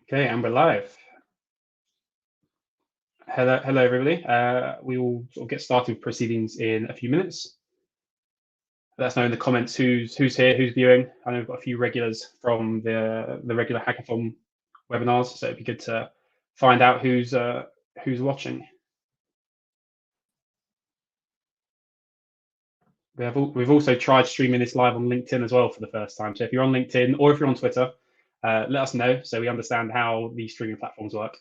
Okay, and we're live. Hello, everybody. We will sort of get started with proceedings in a few minutes. Let us know in the comments who's here, who's viewing. I know we've got a few regulars from the regular hackathon webinars, so it'd be good to find out who's watching. We've also tried streaming this live on LinkedIn as well for the first time. So if you're on LinkedIn or if you're on Twitter, let us know so we understand how these streaming platforms work.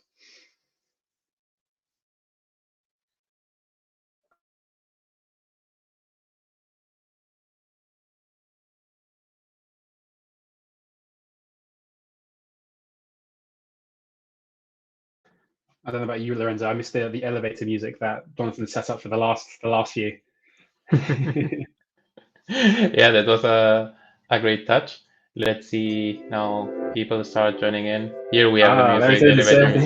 I don't know about you, Lorenzo. I missed the elevator music that Jonathan set up for the last few. Yeah, that was a great touch. Let's see now. People start joining in. Here we have the music, the elevator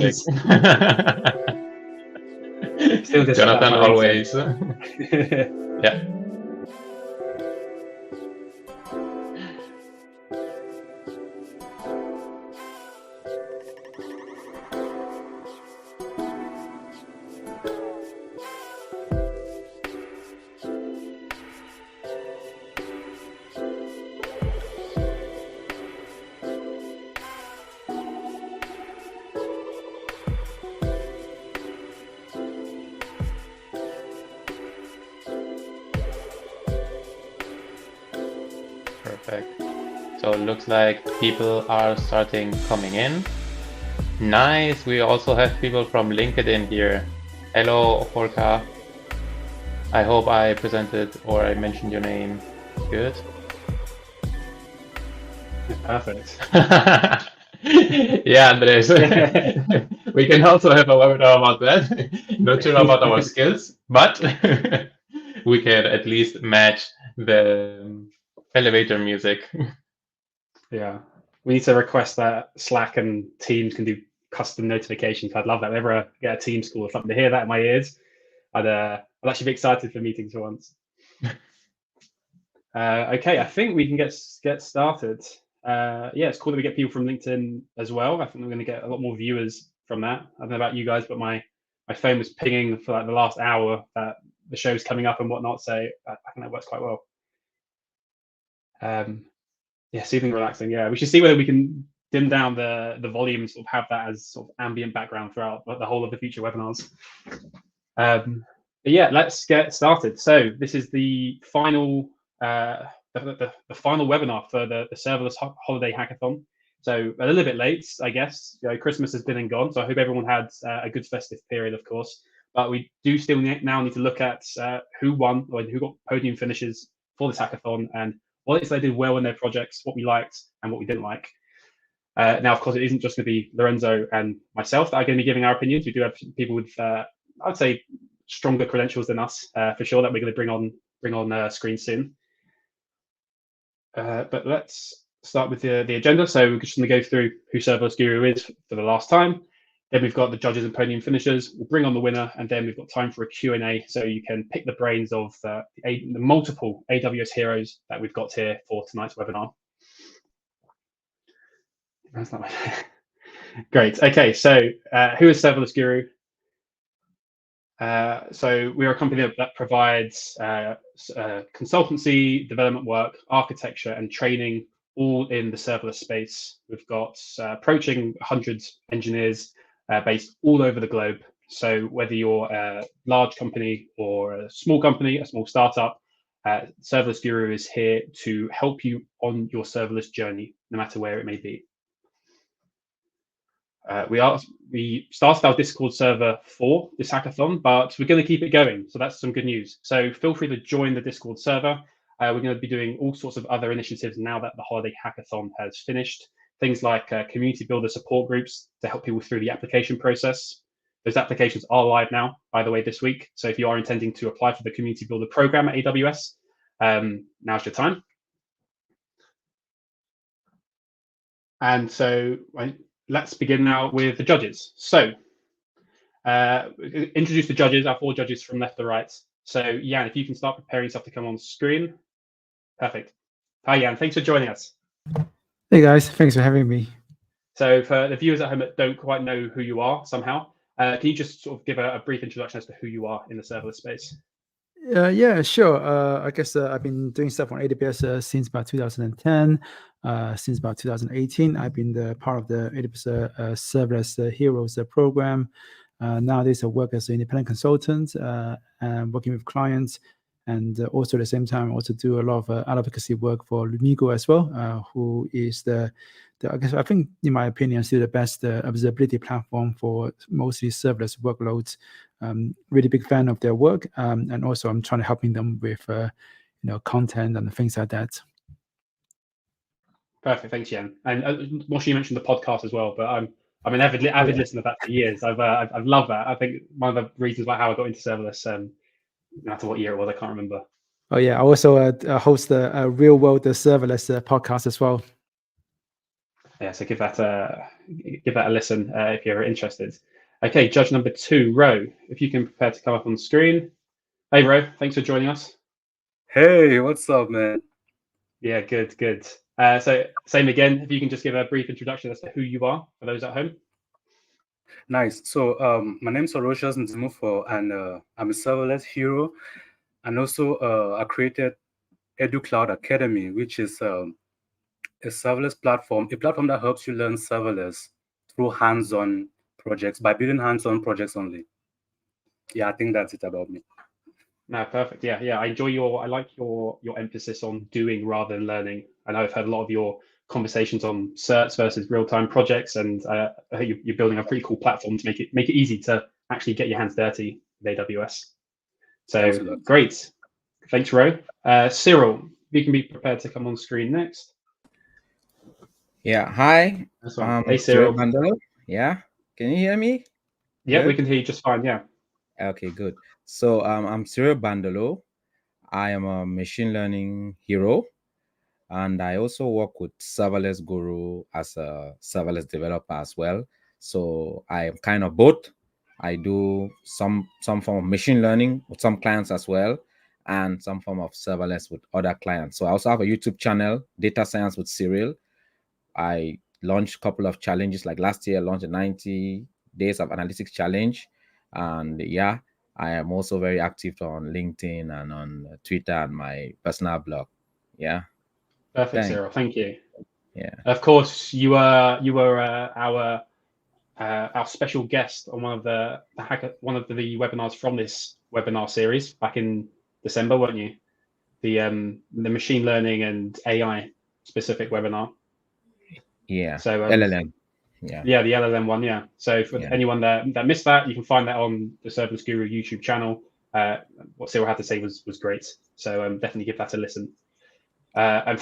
music. Still Jonathan always. Yeah. Perfect. So it looks like people are starting coming in. Nice. We also have people from LinkedIn here. Hello, Jorka. I hope I presented or I mentioned your name. Good. Perfect. Yeah, Andres. We can also have a webinar about that. Not sure about our skills, but we can at least match the elevator music. Yeah, we need to request that Slack and Teams can do custom notifications. I'd love that. If I ever get a Teams call or something to hear that in my ears, I'd actually be excited for meetings for once. Okay, I think we can get started. Yeah, it's cool that we get people from LinkedIn as well. I think we're going to get a lot more viewers from that. I don't know about you guys, but my phone was pinging for like the last hour that the show's coming up and whatnot. So I think that works quite well. Yeah, soothing, relaxing. Yeah, we should see whether we can dim down the volume, sort of have that as sort of ambient background throughout the whole of the future webinars. But yeah, let's get started. So this is the final the final webinar for the Serverless Holiday Hackathon. So a little bit late, I guess. You know, Christmas has been and gone, so I hope everyone had a good festive period, of course. But we do still now need to look at who won or who got podium finishes for this hackathon and what it is they did well in their projects, what we liked and what we didn't like. Now, of course, it isn't just going to be Lorenzo and myself that are going to be giving our opinions. We do have people with, I'd say, stronger credentials than us, for sure, that we're going to bring on screen soon. But let's start with the agenda. So we're just going to go through who Serverless Guru is for the last time. Then we've got the judges and podium finishers. We'll bring on the winner, and then we've got time for a Q&A, so you can pick the brains of the multiple AWS heroes that we've got here for tonight's webinar. That's not great. Okay, so who is Serverless Guru? So we're a company that provides consultancy, development work, architecture, and training, all in the serverless space. We've got approaching 100 engineers based all over the globe. So whether you're a large company or a small company, a small startup, Serverless Guru is here to help you on your serverless journey, no matter where it may be. We started our Discord server for this hackathon, but we're going to keep it going. So that's some good news. So feel free to join the Discord server. We're going to be doing all sorts of other initiatives now that the Holiday Hackathon has finished. Things like community builder support groups to help people through the application process. Those applications are live now, by the way, this week. So if you are intending to apply for the community builder program at AWS, now's your time. And so let's begin now with the judges. So introduce the judges, our 4 judges from left to right. So Jan, if you can start preparing yourself to come on screen. Perfect. Hi Jan, thanks for joining us. Hey guys, thanks for having me. So for the viewers at home that don't quite know who you are somehow, can you just sort of give a brief introduction as to who you are in the serverless space? Yeah, sure. I guess I've been doing stuff on AWS since about 2010. Since about 2018, I've been the part of the AWS Serverless Heroes program. Nowadays, I work as an independent consultant and working with clients. And also at the same time, I also do a lot of advocacy work for Lumigo as well, who is I guess I think, in my opinion, still the best observability platform for mostly serverless workloads. Really big fan of their work, and also I'm trying to helping them with content and things like that. Perfect, thanks, Yen. And Moshe, you mentioned the podcast as well, but I'm an avid listener of that for years. I've loved that. I think one of the reasons why how I got into serverless, no matter what year it was, I can't remember. Oh yeah, I also host a real world serverless podcast as well. Yeah, so give that a listen if you're interested. Okay, judge number 2, Ro, if you can prepare to come up on the screen. Hey, Ro, thanks for joining us. Hey, what's up, man? Yeah, good. So same again, if you can just give a brief introduction as to who you are for those at home. Nice. So my name's Orochas Nzimufo, and I'm a serverless hero. And also I created EduCloud Academy, which is a serverless platform, a platform that helps you learn serverless through hands-on projects, by building hands-on projects only. Yeah, I think that's it about me. No, perfect. Yeah. I like your emphasis on doing rather than learning. I know I've heard a lot of your conversations on certs versus real-time projects, and I think you're building a pretty cool platform to make it easy to actually get your hands dirty with AWS. So great. Thanks, Ro. Cyril, you can be prepared to come on screen next. Yeah, hi. Hey, Cyril. Yeah, can you hear me? Yeah, we can hear you just fine. Yeah. Okay, good. So I'm Cyril Bandolo. I am a machine learning hero, and I also work with Serverless Guru as a serverless developer as well. So I am kind of both. I do some form of machine learning with some clients as well, and some form of serverless with other clients. So I also have a YouTube channel, Data Science with Cyril. I launched a couple of challenges, like last year I launched a 90 days of analytics challenge. And yeah, I am also very active on LinkedIn and on Twitter and my personal blog. Yeah. Perfect, Thanks. Cyril. Thank you. Yeah. Of course, you were our special guest on one of the webinars from this webinar series back in December, weren't you? The machine learning and AI specific webinar. Yeah. So LLM. Yeah, the LLM one. Yeah. So for anyone that missed that, you can find that on the Serverless Guru YouTube channel. What Cyril had to say was great. So definitely give that a listen. And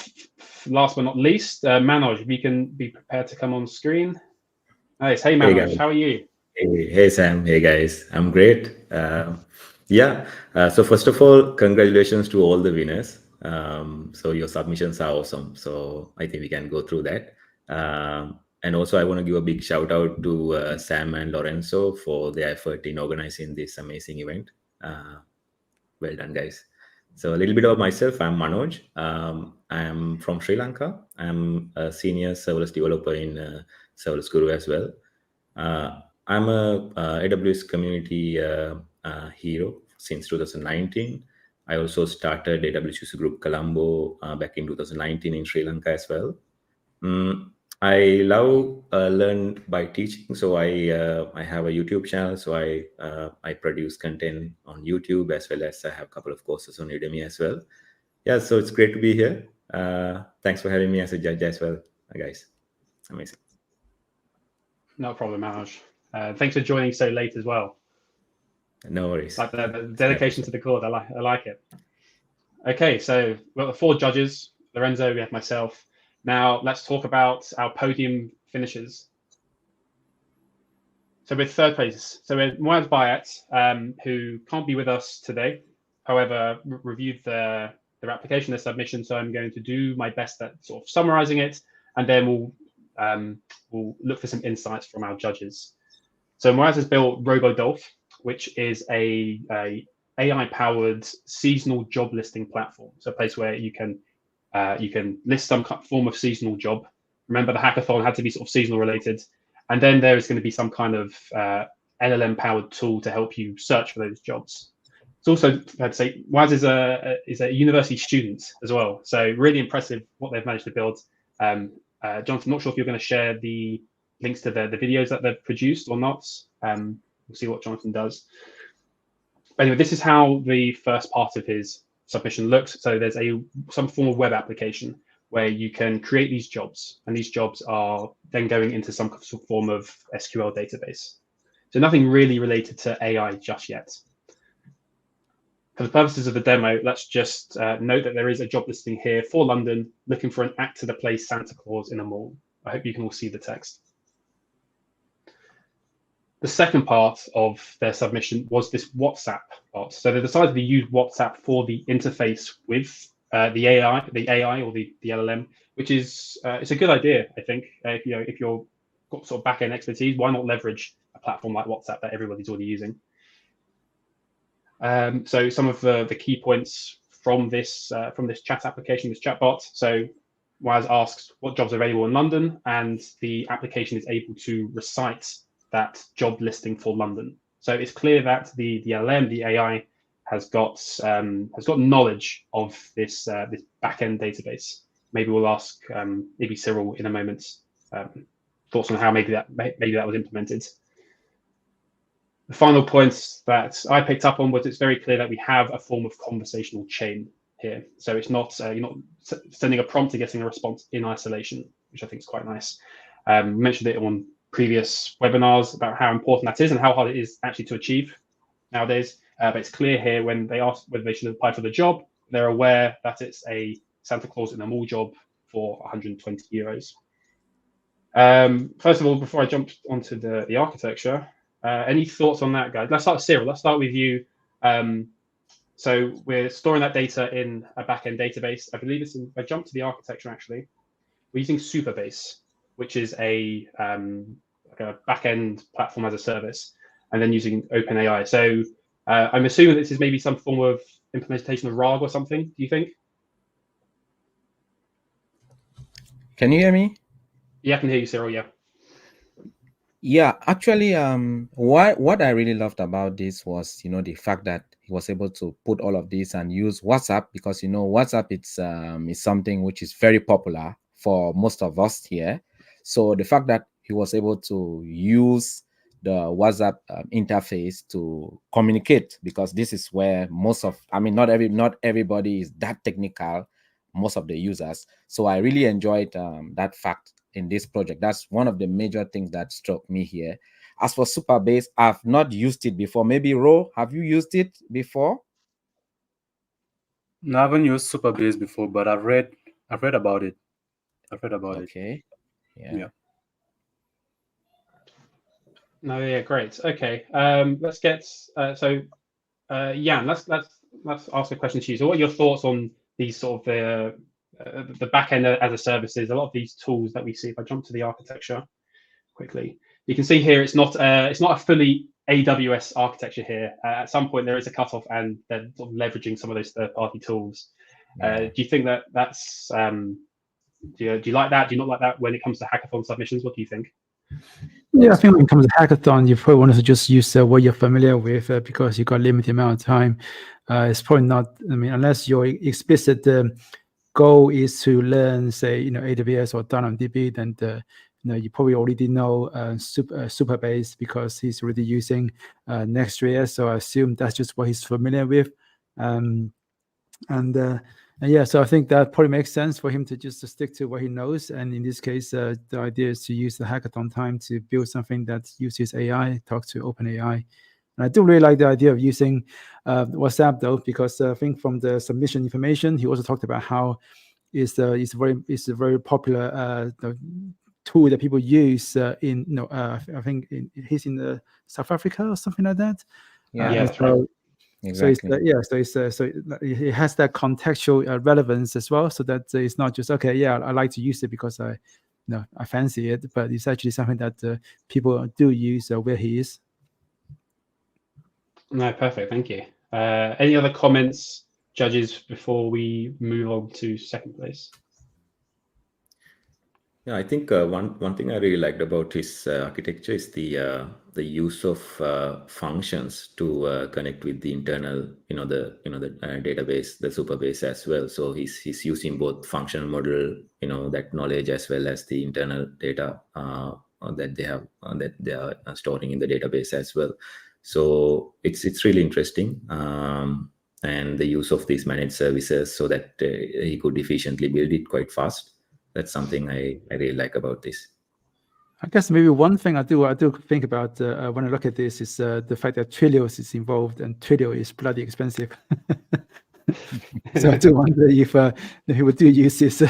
last but not least, Manoj, if you can be prepared to come on screen. Nice. Hey, Manoj, how are you? Hey, Sam. Hey, guys. I'm great. So first of all, congratulations to all the winners. So your submissions are awesome. So I think we can go through that. And also, I want to give a big shout out to Sam and Lorenzo for their effort in organizing this amazing event. Well done, guys. So a little bit about myself. I'm Manoj. I'm from Sri Lanka. I'm a senior serverless developer in Serverless Guru as well. I'm a AWS community hero since 2019. I also started AWS User Group Colombo back in 2019 in Sri Lanka as well. I love learn by teaching, so I have a YouTube channel. So I produce content on YouTube, as well as I have a couple of courses on Udemy as well. Yeah, so it's great to be here. Thanks for having me as a judge as well, guys. Amazing. No problem, Manoj. Thanks for joining so late as well. No worries. Like the dedication to the cause. I like it. Okay, so we've got the 4 judges. Lorenzo, we have myself. Now let's talk about our podium finishers. So with third place, so with Muaaz Bayat, who can't be with us today, however, reviewed their application, their submission. So I'm going to do my best at sort of summarizing it, and then we'll look for some insights from our judges. So Muaaz has built RoboDolph, which is a AI-powered seasonal job listing platform. So a place where you can list some form of seasonal job, Remember, the hackathon had to be sort of seasonal related. And then there is going to be some kind of LLM-powered tool to help you search for those jobs. It's also, I'd say, Muaaz is a university student as well. So really impressive what they've managed to build. Jonathan, not sure if you're going to share the links to the videos that they've produced or not. We'll see what Jonathan does. But anyway, this is how the first part of his submission looks. So there's some form of web application where you can create these jobs, and these jobs are then going into some form of SQL database. So nothing really related to AI just yet. For the purposes of the demo, let's just note that there is a job listing here for London, looking for an actor to play Santa Claus in a mall. I hope you can all see the text. The second part of their submission was this WhatsApp part. So they decided to use WhatsApp for the interface with the AI or the LLM, which is it's a good idea, I think. If you're got sort of back-end expertise, why not leverage a platform like WhatsApp that everybody's already using? So some of the key points from this chat application, this chatbot. So Muaaz asks what jobs are available in London, and the application is able to recite that job listing for London. So it's clear that the LLM, the AI, has got knowledge of this back-end database. Maybe we'll ask maybe Cyril in a moment thoughts on how maybe that was implemented. The final point that I picked up on was it's very clear that we have a form of conversational chain here. So it's not you're not sending a prompt to getting a response in isolation, which I think is quite nice. We mentioned it on previous webinars about how important that is and how hard it is actually to achieve nowadays. But it's clear here when they ask whether they should apply for the job, they're aware that it's a Santa Claus in a mall job for 120 euros. First of all, before I jump onto the architecture, any thoughts on that, guys? Let's start with Cyril. Let's start with you. So we're storing that data in a backend database. I believe it's in, I jumped to the architecture actually. We're using Superbase, which is a backend platform as a service, and then using OpenAI. So I'm assuming this is maybe some form of implementation of RAG or something. Do you think? Can you hear me? Yeah, I can hear you, Cyril. Yeah. Yeah, actually, what I really loved about this was, the fact that he was able to put all of this and use WhatsApp, because WhatsApp is something which is very popular for most of us here. So the fact that he was able to use the WhatsApp interface to communicate, because this is where not everybody is that technical, most of the users. So I really enjoyed that fact in this project. That's one of the major things that struck me here. As for Superbase, I've not used it before. Maybe Ro, have you used it before? No, I haven't used Superbase before, but I've read about it. I've read about it. Okay. Yeah. No, yeah, great. Okay, let's get Jan. Let's ask a question to you. So, what are your thoughts on these sort of the backend as a services? A lot of these tools that we see. If I jump to the architecture quickly, you can see here it's not a fully AWS architecture here. At some point, there is a cutoff, and they're sort of leveraging some of those third-party tools. Do you think that's do you like that? Do you not like that when it comes to hackathon submissions? What do you think? Yeah, I think when it comes to hackathon, you probably want to just use what you're familiar with because you got limited amount of time. It's probably not. I mean, unless your explicit goal is to learn, say, AWS or DynamoDB, then you probably already know Superbase because he's already using Next.js. So I assume that's just what he's familiar with. Yeah, so I think that probably makes sense for him to just stick to what he knows. And in this case, the idea is to use the hackathon time to build something that uses AI, talk to OpenAI. And I do really like the idea of using WhatsApp though, because I think from the submission information, he also talked about how it's a very popular tool that people use in I think he's in South Africa or something like that. Yeah, that's right. Exactly. So it has that contextual relevance as well, so that it's not just I like to use it because I fancy it, but it's actually something that people do use where he is. No, perfect. Thank you. Any other comments, judges, before we move on to second place? Yeah, I think one thing I really liked about his architecture is the use of functions to connect with the internal, the database, the superbase as well. So he's using both functional model, that knowledge, as well as the internal data that they have that they are storing in the database as well. So it's really interesting. And the use of these managed services so that he could efficiently build it quite fast. That's something I really like about this. I guess maybe one thing I do think about when I look at this is the fact that Twilio is involved, and Twilio is bloody expensive. So I do wonder if he would do use this,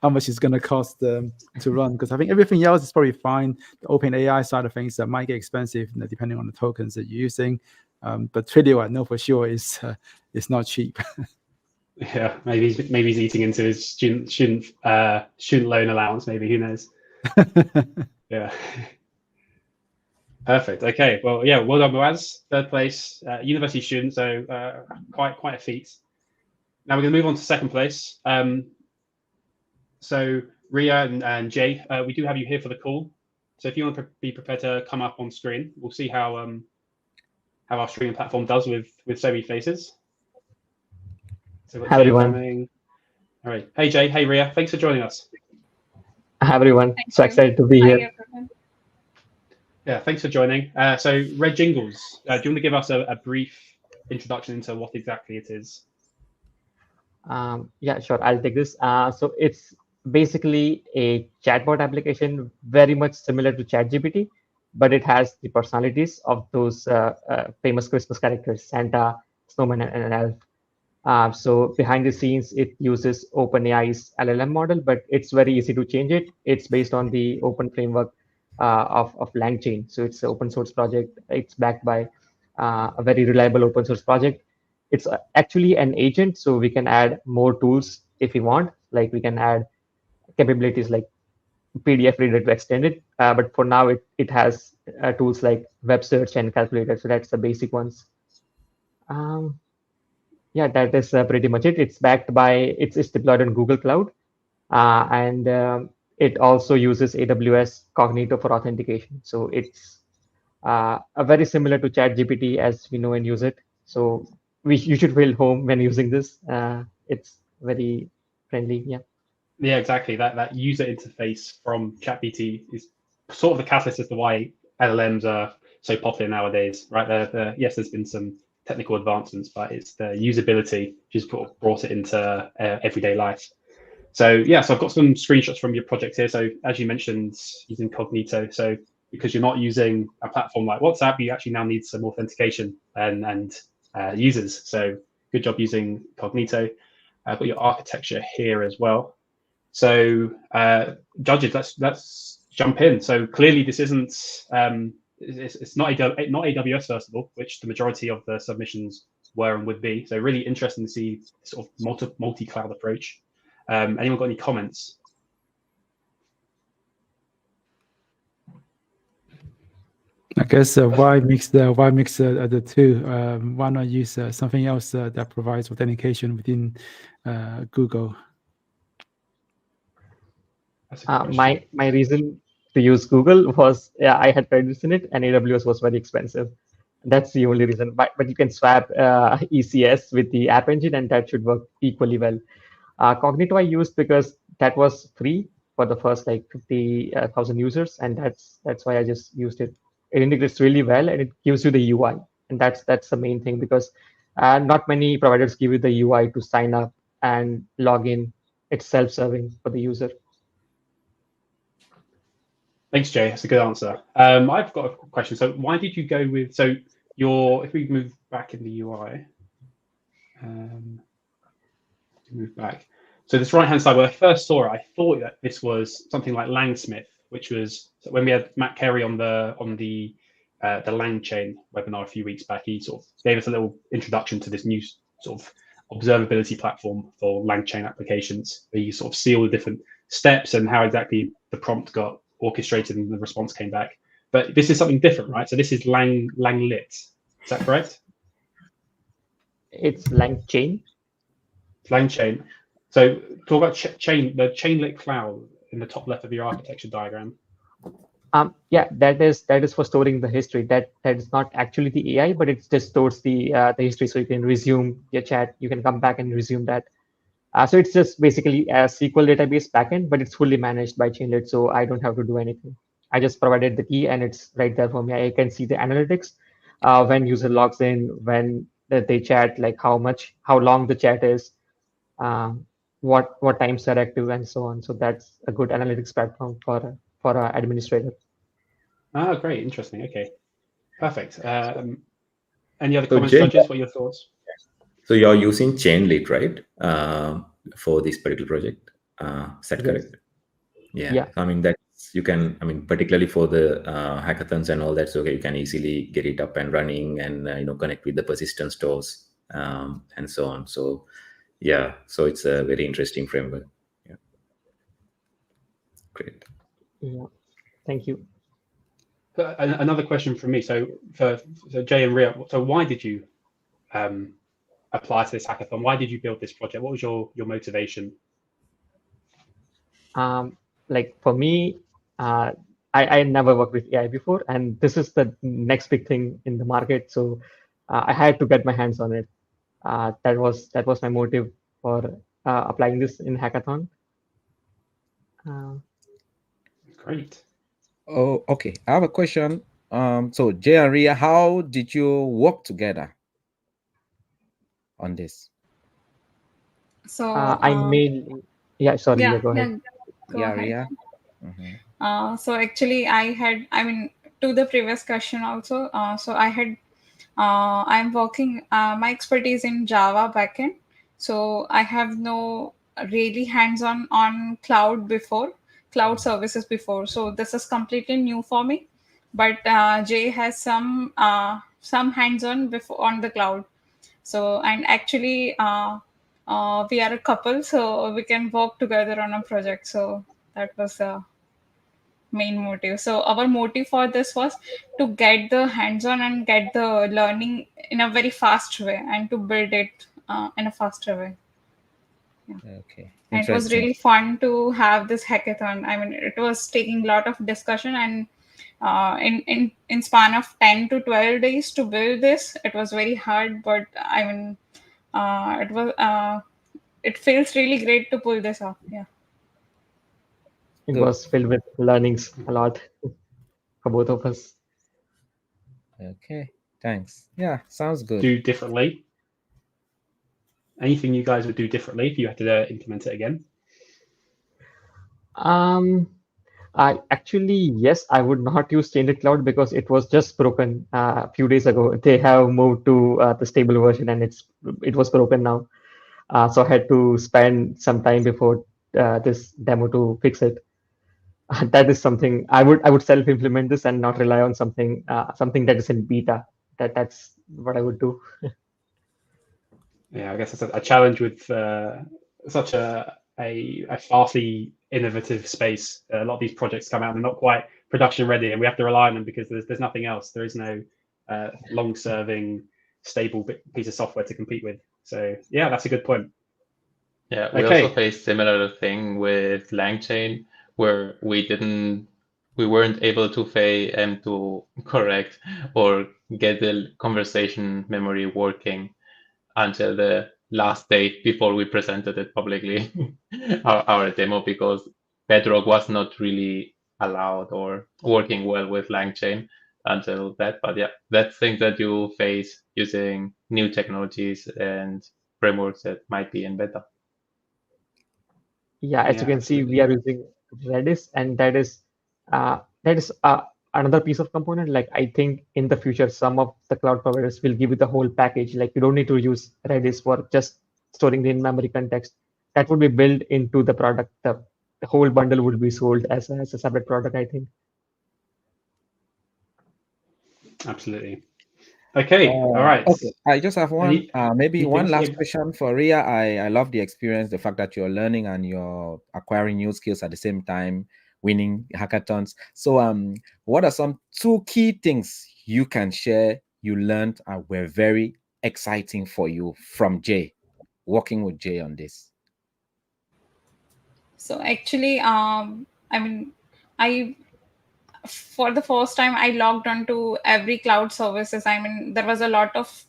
how much it's going to cost to run. Because I think everything else is probably fine. The OpenAI side of things that might get expensive, depending on the tokens that you're using. But Twilio, I know for sure is not cheap. Yeah, maybe he's eating into his student loan allowance. Maybe, who knows? Yeah. Perfect. Okay. Well, yeah. Well done, Muaaz. Third place, university student. So quite a feat. Now we're going to move on to second place. So Riya and Jay, we do have you here for the call. So if you want to be prepared to come up on screen, we'll see how our streaming platform does with so many faces. So Hi, everyone. All right. Hey, Jay. Hey, Riya. Thanks for joining us. Hi, everyone. So excited to be here. Yeah, thanks for joining. So Red Jingles, do you want to give us a brief introduction into what exactly it is? Yeah, sure. I'll take this. So it's basically a chatbot application, very much similar to ChatGPT, but it has the personalities of those famous Christmas characters, Santa, Snowman, and an elf. So behind the scenes, it uses OpenAI's LLM model, but it's very easy to change it. It's based on the open framework of LangChain. So it's an open source project. It's backed by a very reliable open source project. It's actually an agent, so we can add more tools if we want. Like we can add capabilities like PDF reader to extend it. But for now, it has tools like web search and calculator. So that's the basic ones. Yeah, that is pretty much it. It's backed by, it's deployed on Google Cloud. And it also uses AWS Cognito for authentication. So it's very similar to ChatGPT as we know and use it. So you should feel home when using this. It's very friendly, yeah. Yeah, exactly. That user interface from ChatGPT is sort of the catalyst as to why LLMs are so popular nowadays, right? Yes, there's been some technical advancements, but it's the usability which has brought it into everyday life. So yeah, so I've got some screenshots from your project here. So as you mentioned, using Cognito. So because you're not using a platform like WhatsApp, you actually now need some authentication and users. So good job using Cognito. I've got your architecture here as well. So judges, let's jump in. So clearly this isn't it's not AWS first of all, which the majority of the submissions were and would be. So really interesting to see sort of multi-cloud approach. Anyone got any comments? I guess why mix the two? Why not use something else that provides authentication within Google? My reason to use Google was, I had credits in it, and AWS was very expensive. That's the only reason. But you can swap ECS with the App Engine, and that should work equally well. Cognito I used because that was free for the first like 50,000 users, and that's why I just used it. It integrates really well, and it gives you the UI, and that's the main thing, because not many providers give you the UI to sign up and log in. It's self-serving for the user. Thanks, Jay. That's a good answer. I've got a question. So why did you go with, if we move back in the UI, move back. So this right-hand side, when I first saw it, I thought that this was something like Langsmith, which was when we had Matt Carey on the LangChain webinar a few weeks back. He sort of gave us a little introduction to this new sort of observability platform for LangChain applications, where you sort of see all the different steps and how exactly the prompt got orchestrated and the response came back. But this is something different, right? So this is Langlit. Is that correct? It's LangChain. LangChain. So talk about the Chainlit Cloud. in the top left of your architecture diagram? Yeah, that is for storing the history. That is not actually the AI, but it just stores the history, so you can resume your chat. You can come back and resume that. So it's just basically a SQL database backend, but it's fully managed by Chainlit, so I don't have to do anything. I just provided the key, and it's right there for me. I can see the analytics when user logs in, when they chat, like how long the chat is, what times they're active, and so on. So that's a good analytics platform for an administrator. Oh, great, interesting. Okay, perfect. Any other So comments, Jay, judges? What are your thoughts? so you're using Chainlit, right? For this particular project. Is that Yes. correct? Yeah. Yeah. So, I mean, that's you can. I mean, particularly for the hackathons and all that. So you can easily get it up and running, and connect with the persistent stores and so on. So yeah. So it's a very interesting framework. Yeah. Great. Yeah. Thank you. Another question from me. So Jay and Riya, so why did you apply to this hackathon? Why did you build this project? What was your motivation? Like for me, I never worked with AI before, and this is the next big thing in the market. So I had to get my hands on it. That was my motive for applying this in hackathon. Great. Oh, okay. I have a question. So Jay and Riya, how did you work together on this? So I mainly, yeah, sorry, yeah, yeah, go ahead. go ahead. Riya. So actually, to the previous question also. So I'm working. My expertise in Java backend. So I have no really hands-on on cloud services before. So this is completely new for me. But Jay has some hands-on before on the cloud. So and actually, we are a couple, so we can work together on a project. So that was the main motive. So our motive for this was to get the hands-on and get the learning in a very fast way and to build it in a faster way. Okay. And it was really fun to have this hackathon. I mean, it was taking a lot of discussion, and in span of 10 to 12 days to build this, it was very hard, but I mean, it feels really great to pull this off. Yeah. It Good. was filled with learnings a lot for both of us. Okay. Thanks. Yeah, sounds good. Do differently? Anything you guys would do differently if you had to implement it again? I actually, yes, I would not use Chainlit Cloud because it was just broken a few days ago. They have moved to the stable version, and it was broken now. So I had to spend some time before this demo to fix it. That is something I would self-implement this and not rely on something that is in beta. That's what I would do. Yeah, I guess it's a challenge with such a vastly innovative space. A lot of these projects come out and they're not quite production ready, and we have to rely on them because there's nothing else. There is no long-serving, stable piece of software to compete with. So yeah, that's a good point. Yeah, we Okay. also faced similar thing with LangChain, where we weren't able to correct or get the conversation memory working until the last day before we presented it publicly, our demo, because Bedrock was not really allowed or working well with LangChain until that. But yeah, that's things that you face using new technologies and frameworks that might be in beta. Yeah, as you can see, we are using Redis, and that is another piece of component. Like I think in the future, some of the cloud providers will give you the whole package. Like you don't need to use Redis for just storing the in-memory context. That would be built into the product. The whole bundle would be sold as a separate product, I think. Absolutely. Okay. All right. Okay. I just have one, maybe one things? last Yeah. question for Riya. I love the experience, the fact that you're learning and you're acquiring new skills at the same time, winning hackathons. So, what are some 2 key things you can share you learned and were very exciting for you from Jay, working with Jay on this? So actually, I mean, I for the first time I logged onto every cloud services. I mean, there was a lot of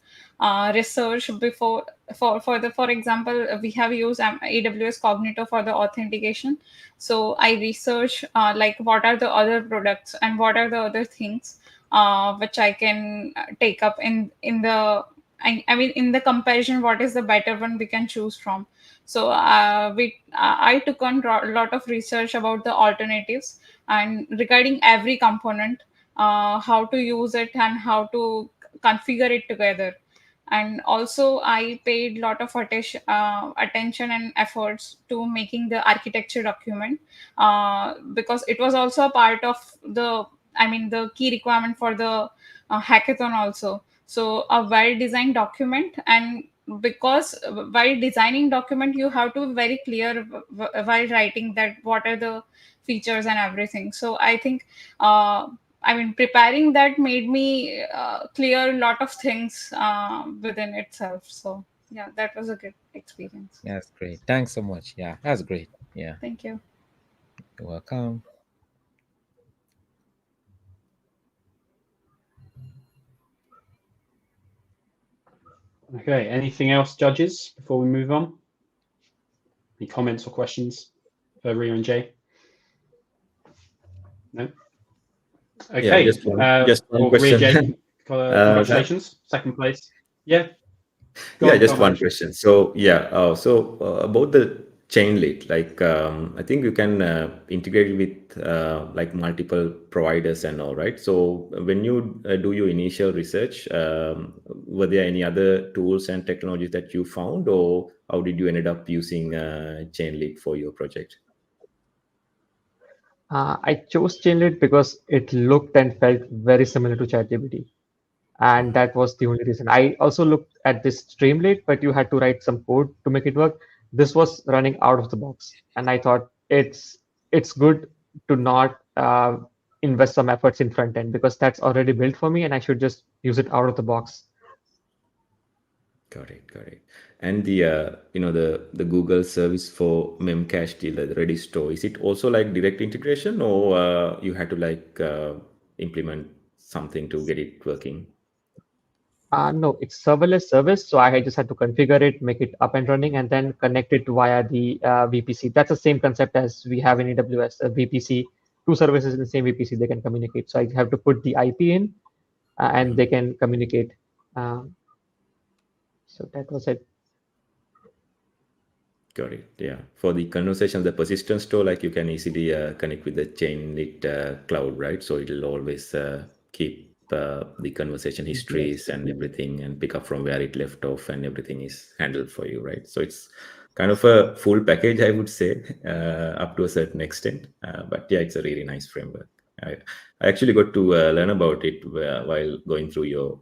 research before. For example, we have used AWS Cognito for the authentication. So I research like what are the other products and what are the other things which I can take up in the I mean in the comparison, what is the better one we can choose from. So I took on a lot of research about the alternatives and regarding every component, how to use it and how to configure it together. And also I paid a lot of attention and efforts to making the architecture document, because it was also a part of the, I mean, the key requirement for the hackathon also. So a well designed document, and because while designing document you have to be very clear while writing that what are the features and everything. So I think I mean, preparing that made me clear a lot of things within itself. So yeah, that was a good experience. Yeah, that's great. Thanks so much. Yeah, that's great. Yeah, Thank you. you're welcome. Okay, anything else, judges, before we move on? Any comments or questions for Riya and Jay? No? Okay. Just one well, question. Riya, Jay, congratulations. Second place. Yeah. Go on, Just one Manish. question. So about the chain lead, like I think you can integrate with like multiple providers and all, right? So when you do your initial research, were there any other tools and technologies that you found, or how did you ended up using chain lead for your project? I chose Chainlit because it looked and felt very similar to ChatGPT, and that was the only reason. I also looked at this Streamlit, but you had to write some code to make it work. This was running out of the box, and I thought it's good to not invest some efforts in front end because that's already built for me, and I should just use it out of the box. Got it. And the the Google service for Memcache deal, the Redis store, is it also like direct integration, or you had to like implement something to get it working? No, it's serverless service, so I just had to configure it, make it up and running, and then connect it via the VPC. That's the same concept as we have in AWS, a VPC. Two services in the same VPC, they can communicate. So I have to put the IP in, and they can communicate. So that was it. Got it. Yeah. For the conversation, the persistent store, like you can easily connect with the Chainlit cloud, right? So it'll always keep the conversation histories and everything, and pick up from where it left off, and everything is handled for you, right? So it's kind of a full package, I would say, up to a certain extent. But yeah, it's a really nice framework. I actually got to learn about it while going through your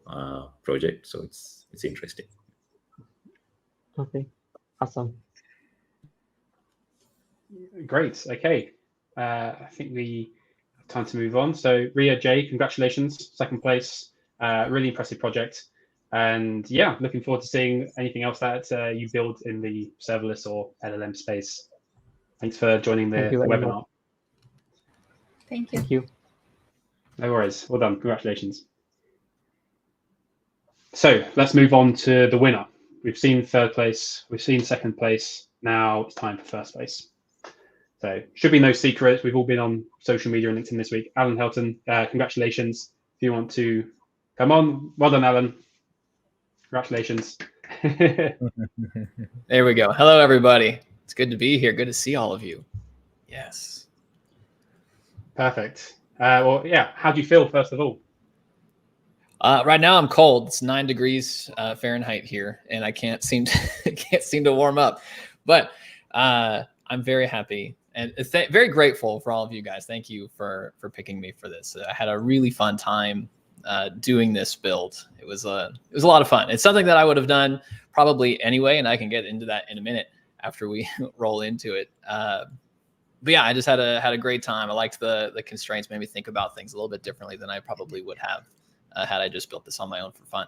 project, so it's interesting. Okay, awesome. Great. Okay. I think we have time to move on. So Riya, Jay, congratulations, second place. Really impressive project. And yeah, looking forward to seeing anything else that you build in the serverless or LLM space. Thanks for joining the webinar. Thank you. Thank you. No worries. Well done. Congratulations. So let's move on to the winner. We've seen third place. We've seen second place. Now it's time for first place. So should be no secret. We've all been on social media and LinkedIn this week. Alan Helton, congratulations. If you want to come on, well done, Alan. Congratulations. There we go. Hello, everybody. It's good to be here. Good to see all of you. Yes. Perfect. Well, yeah. How do you feel, first of all? Right now, I'm cold. It's 9 degrees Fahrenheit here, and I can't seem to warm up. But I'm very happy and very grateful for all of you guys. Thank you for picking me for this. I had a really fun time doing this build. It was a lot of fun. It's something that I would have done probably anyway, and I can get into that in a minute after we roll into it. But yeah, I just had a great time. I liked the constraints, made me think about things a little bit differently than I probably would have had I just built this on my own for fun.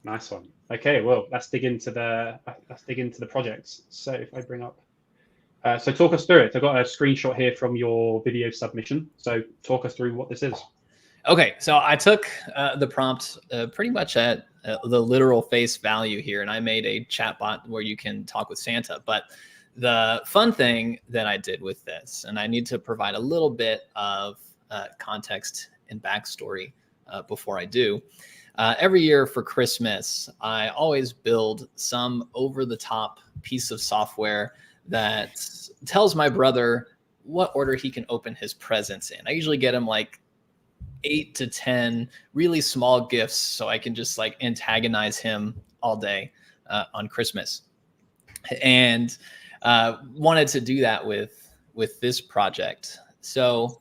Nice one. Okay, well, let's dig into the projects. So if I bring up So talk us through it. I've got a screenshot here from your video submission. So talk us through what this is. Okay, so I took the prompt pretty much at the literal face value here, and I made a chatbot where you can talk with Santa. But the fun thing that I did with this, and I need to provide a little bit of context and backstory before I do. Every year for Christmas, I always build some over-the-top piece of software that tells my brother what order he can open his presents in. I usually get him like 8 to 10 really small gifts so I can just like antagonize him all day on Christmas. And wanted to do that with this project. So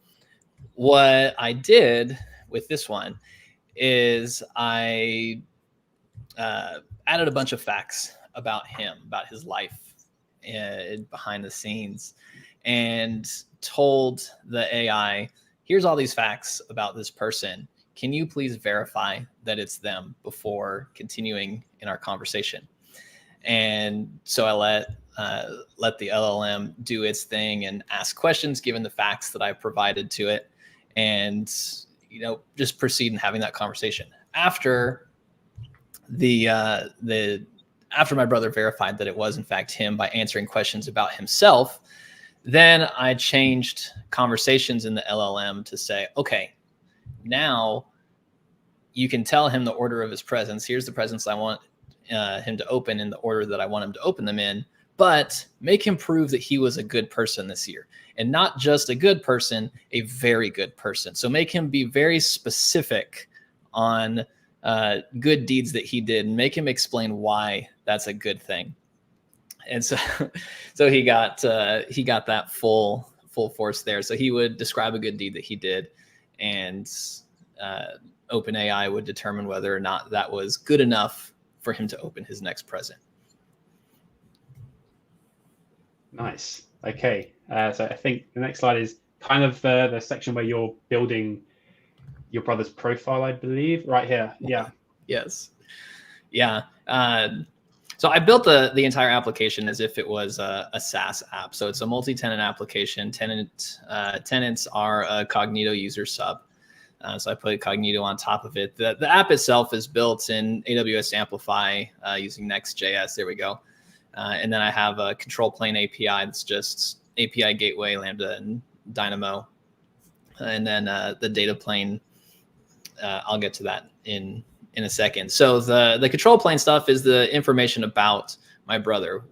what I did with this one is I added a bunch of facts about him, about his life behind the scenes, and told the AI, here's all these facts about this person. Can you please verify that it's them before continuing in our conversation? And so I let the LLM do its thing and ask questions given the facts that I provided to it, and just proceed in having that conversation. After after my brother verified that it was in fact him by answering questions about himself, then I changed conversations in the LLM to say, okay, now you can tell him the order of his presents. Here's the presents I want him to open in the order that I want him to open them in, but make him prove that he was a good person this year. And not just a good person, a very good person. So make him be very specific on good deeds that he did, and make him explain why that's a good thing. And so he got that full force there. So he would describe a good deed that he did, and OpenAI would determine whether or not that was good enough for him to open his next present. Nice. Okay. So I think the next slide is kind of the section where you're building your brother's profile, I believe, right here. Yeah. Yes. Yeah. So I built the entire application as if it was a SaaS app. So it's a multi-tenant application. Tenants are a Cognito user sub. So I put Cognito on top of it. The app itself is built in AWS Amplify using Next.js. There we go. And then I have a control plane API that's just API gateway, Lambda, and Dynamo. And then the data plane, I'll get to that in a second. So the control plane stuff is the information about my brother.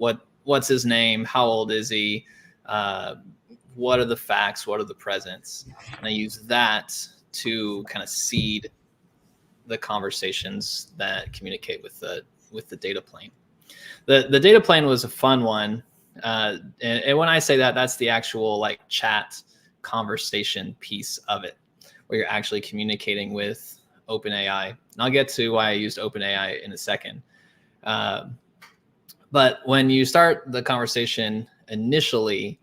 What's his name? How old is he? What are the facts? What are the presents? And I use that to kind of seed the conversations that communicate with the data plane. The data plane was a fun one. And when I say that, that's the actual like chat conversation piece of it, where you're actually communicating with OpenAI. And I'll get to why I used OpenAI in a second. But when you start the conversation initially,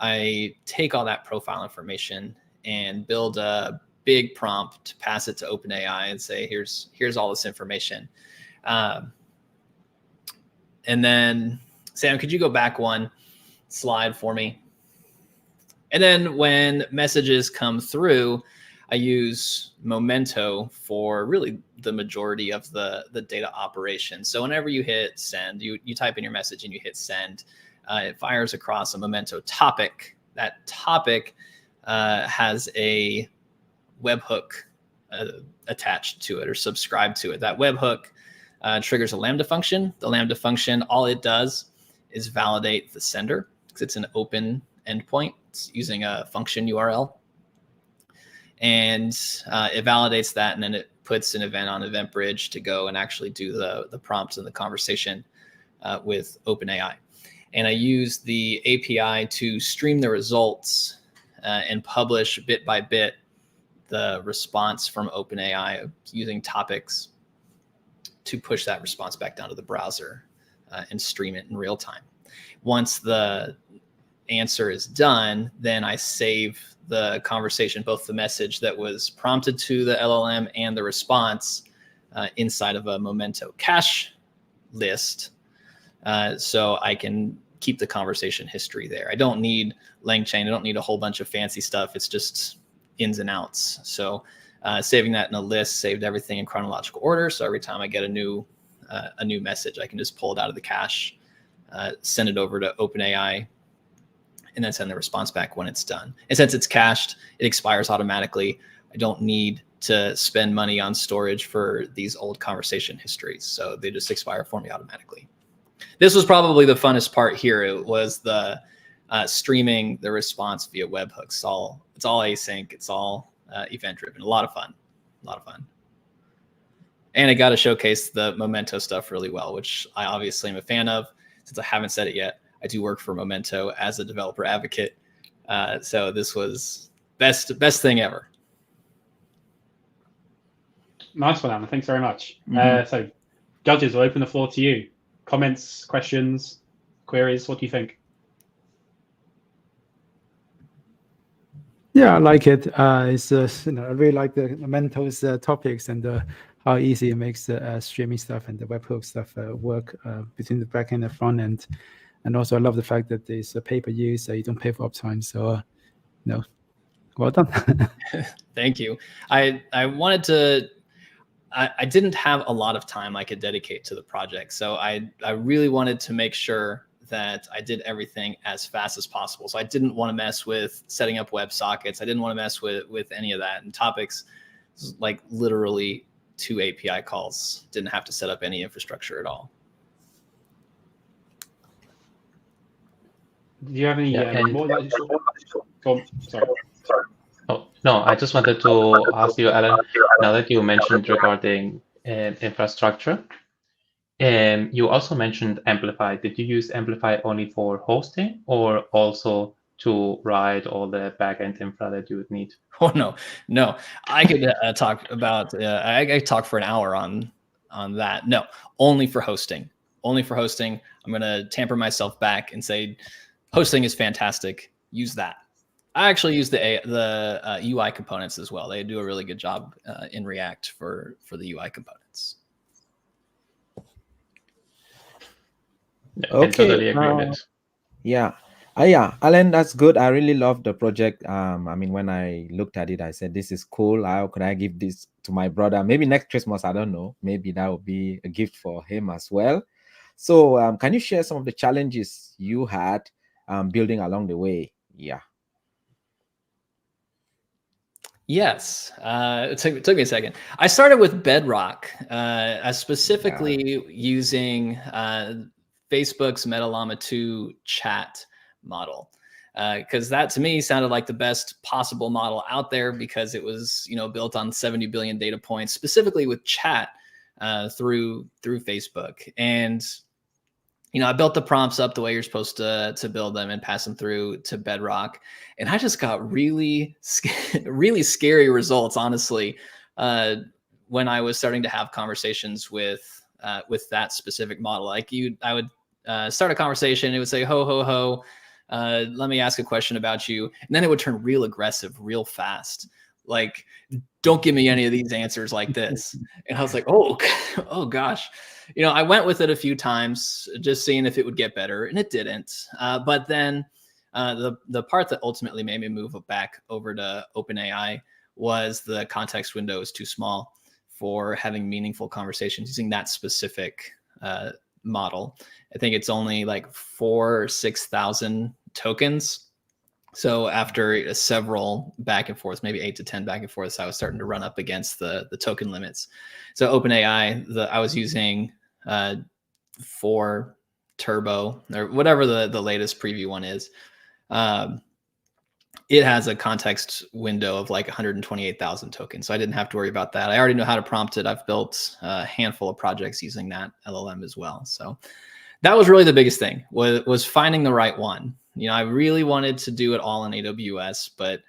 I take all that profile information and build a big prompt to pass it to OpenAI and say, here's all this information. And then, Sam, could you go back one slide for me? And then when messages come through, I use Memento for really the majority of the data operation. So whenever you hit send, you type in your message and you hit send, it fires across a Memento topic. That topic has a webhook attached to it or subscribed to it. That webhook triggers a Lambda function. The Lambda function, all it does is validate the sender because it's an open endpoint. It's using a function URL. And it validates that, and then it puts an event on EventBridge to go and actually do the prompts and the conversation with OpenAI. And I use the API to stream the results and publish bit by bit the response from OpenAI using topics to push that response back down to the browser and stream it in real time. Once the answer is done, then I save the conversation, both the message that was prompted to the LLM and the response inside of a Memento cache list. So I can keep the conversation history there. I don't need LangChain. I don't need a whole bunch of fancy stuff. It's just ins and outs. So saving that in a list saved everything in chronological order. So every time I get a new message, I can just pull it out of the cache, send it over to OpenAI, and then send the response back when it's done. And since it's cached, it expires automatically. I don't need to spend money on storage for these old conversation histories. So they just expire for me automatically. This was probably the funnest part here. It was the streaming the response via webhooks. It's all async. It's all event driven. A lot of fun. And I got to showcase the Momento stuff really well, which I obviously am a fan of. Since I haven't said it yet, I do work for Momento as a developer advocate. So this was best thing ever. Nice one, Anna. Thanks very much. So judges, I'll open the floor to you. Comments, questions, queries, what do you think? Yeah, I like it. It's I really like the Momento's topics and how easy it makes the streaming stuff and the webhook stuff work between the back end and front end. And also, I love the fact that there's a pay-per-use, you don't pay for uptime. So, well done. Thank you. I wanted to. I didn't have a lot of time I could dedicate to the project, so I really wanted to make sure that I did everything as fast as possible. So I didn't want to mess with setting up WebSockets. I didn't want to mess with any of that. And topics, like literally 2 API calls. Didn't have to set up any infrastructure at all. Do you have any more? Sorry. Oh, no, I just wanted to ask you, Alan, now that you mentioned regarding infrastructure, you also mentioned Amplify. Did you use Amplify only for hosting or also to write all the backend infra that you would need? Oh, no. I could talk about, I could talk for an hour on that. No, only for hosting. I'm going to tamper myself back and say, hosting is fantastic. Use that. I actually use the UI components as well. They do a really good job in React for the UI components. Okay. I totally agree with it. Yeah. Alan, that's good. I really love the project. When I looked at it, I said, this is cool. How could I give this to my brother? Maybe next Christmas, I don't know. Maybe that would be a gift for him as well. So can you share some of the challenges you had building along the way? Yeah. Yes, it took me a second. I started with Bedrock, specifically using Facebook's MetaLlama 2 chat model, because that to me sounded like the best possible model out there because it was built on 70 billion data points, specifically with chat through Facebook. And I built the prompts up the way you're supposed to build them and pass them through to Bedrock. And I just got really scary results, honestly, when I was starting to have conversations with that specific model. Like I would start a conversation, it would say, ho, ho, ho, let me ask a question about you. And then it would turn real aggressive real fast. Like, don't give me any of these answers like this. And I was like, oh gosh. I went with it a few times, just seeing if it would get better, and it didn't. But then the part that ultimately made me move back over to OpenAI was the context window is too small for having meaningful conversations using that specific model. I think it's only like 4,000 or 6,000 tokens. So after several back and forth, maybe 8 to 10 back and forths, I was starting to run up against the token limits. So OpenAI, I was using 4 Turbo or whatever the latest preview one is. It has a context window of like 128,000 tokens. So I didn't have to worry about that. I already know how to prompt it. I've built a handful of projects using that LLM as well. So that was really the biggest thing was finding the right one. I really wanted to do it all in AWS, but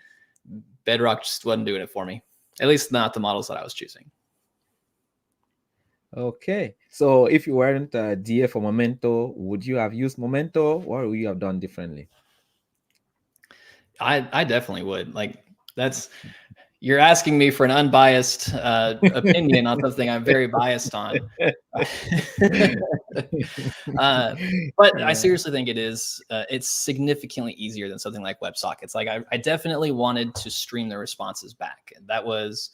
Bedrock just wasn't doing it for me, at least not the models that I was choosing. Okay. So if you weren't a DA for Momento, would you have used Momento or would you have done differently? I definitely would. Like You're asking me for an unbiased opinion on something I'm very biased on. But I seriously think it is. It's significantly easier than something like WebSockets. Like I definitely wanted to stream the responses back. That was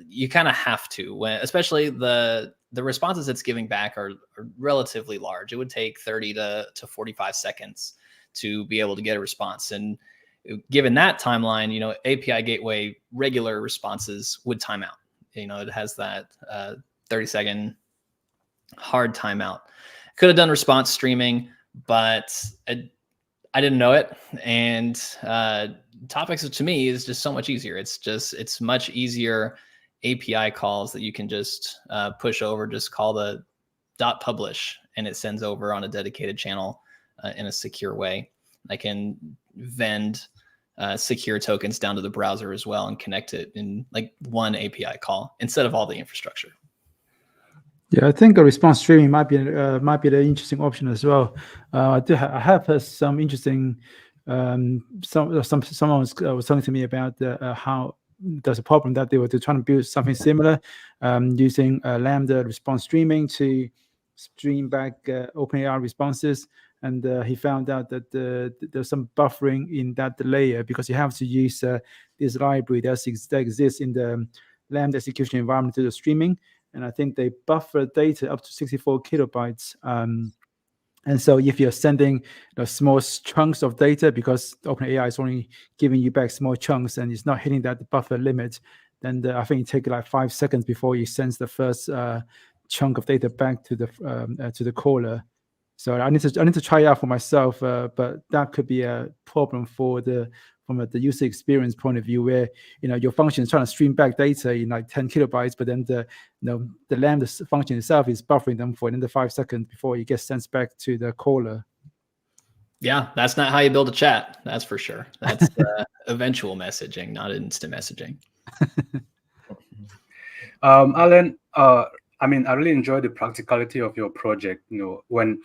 you kind of have to, when especially the responses it's giving back are relatively large. It would take 30 to 45 seconds to be able to get a response. And given that timeline, API gateway regular responses would time out. It has that 30-second hard timeout. Could have done response streaming, but I didn't know it. And topics to me is just so much easier. It's much easier API calls that you can just push over, just call the .publish, and it sends over on a dedicated channel in a secure way. I can vend secure tokens down to the browser as well and connect it in like one API call instead of all the infrastructure. Yeah, I think a response streaming might be an interesting option as well. I have heard some interesting. Someone was talking to me about how there's a problem that they were trying to build something similar using Lambda response streaming to stream back OpenAI responses. And he found out that there's some buffering in that layer because you have to use this library that exists in the Lambda execution environment to the streaming. And I think they buffer data up to 64 kilobytes. And so if you're sending small chunks of data, because OpenAI is only giving you back small chunks and it's not hitting that buffer limit, then I think it takes like 5 seconds before it sends the first chunk of data back to the caller. So I need to try it out for myself, but that could be a problem from the user experience point of view, where your function is trying to stream back data in like 10 kilobytes, but then the Lambda function itself is buffering them for another 5 seconds before it gets sent back to the caller. Yeah, that's not how you build a chat. That's for sure. That's eventual messaging, not instant messaging. Alan, I really enjoy the practicality of your project. When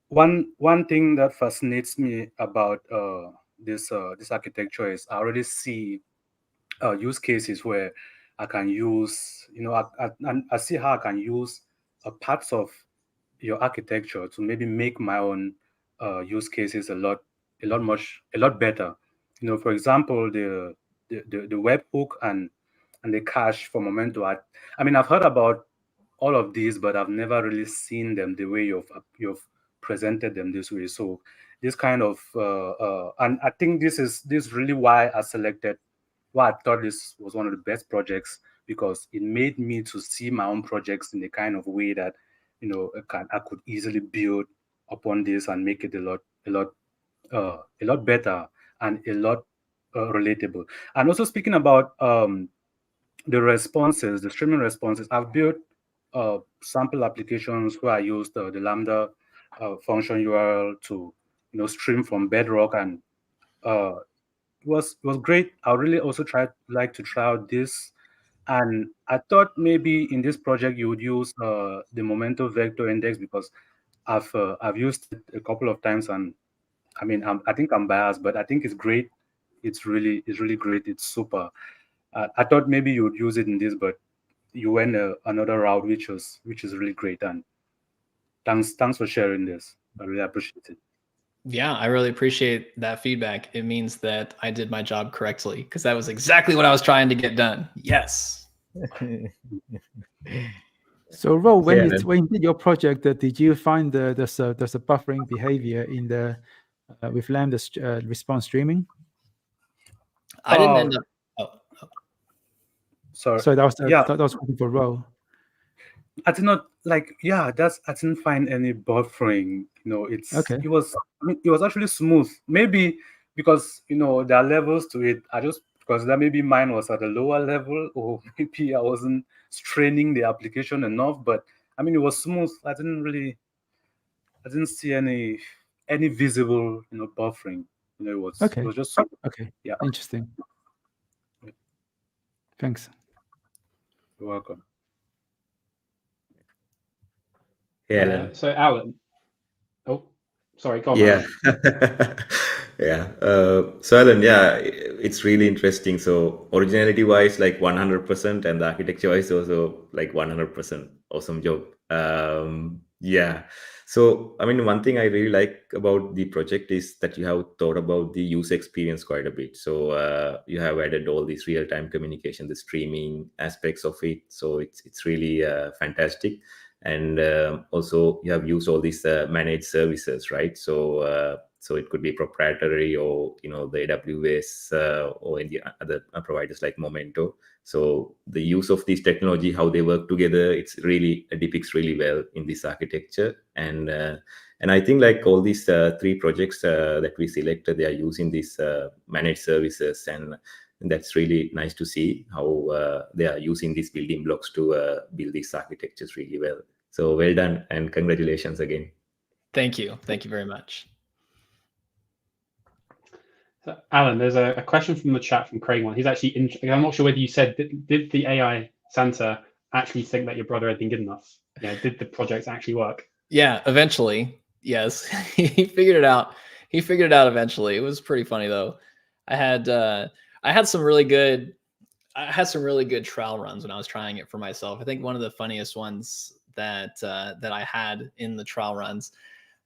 one thing that fascinates me about this architecture is I already see use cases where I can use, I see how I can use parts of your architecture to maybe make my own use cases a lot better. For example, the webhook and the cache for Momento. I've heard about all of these, but I've never really seen them the way you've presented them this way. So this kind of and I think this is really why I thought this was one of the best projects, because it made me to see my own projects in the kind of way that I could easily build upon this and make it a lot better and a lot relatable. And also speaking about the responses, the streaming responses, I've built sample applications where I used the Lambda function URL to stream from Bedrock, and it was great. I really also like to try out this, and I thought maybe in this project you would use the Momento vector index, because I've used it a couple of times, and I think I'm biased, but I think it's great. It's really great. It's super. I thought maybe you would use it in this, but you went another route, which is really great. And thanks for sharing this. I really appreciate it. Yeah, I really appreciate that feedback. It means that I did my job correctly, because that was exactly what I was trying to get done. Yes. So, Ro, when you did your project, did you find there's a buffering behavior in the with Lambda response streaming? I didn't end up. Sorry. So that was something for Ro. I did not I didn't find any buffering. It's okay. It was actually smooth. Maybe because there are levels to it. Because that maybe mine was at a lower level, or maybe I wasn't straining the application enough. But it was smooth. I didn't see any visible buffering. It was okay. It was just okay. Yeah. Interesting. Thanks. You're welcome. So Alan, oh, sorry, go on. Yeah. Yeah. So Alan, yeah, it's really interesting. So originality wise, like 100%, and the architecture wise also like 100%. Awesome job. Yeah. So I mean, one thing I really like about the project is that you have thought about the user experience quite a bit. So you have added all these real-time communication, the streaming aspects of it. So it's really fantastic. And also you have used all these managed services, right? So it could be proprietary or the AWS or any other providers like Momento. So the use of this technology, how they work together, it's really depicts really well in this architecture. And I think like all these three projects that we selected, they are using these managed services, and that's really nice to see how they are using these building blocks to build these architectures really well. So well done, and congratulations again. Thank you very much. So, Alan, there's a question from the chat from Craig. He's actually I'm not sure whether you said, did the AI Santa actually think that your brother had been good enough? Yeah, did the project actually work? Yeah, eventually, yes. He figured it out. He figured it out eventually. It was pretty funny though. I had some really good trial runs when I was trying it for myself. I think one of the funniest ones that I had in the trial runs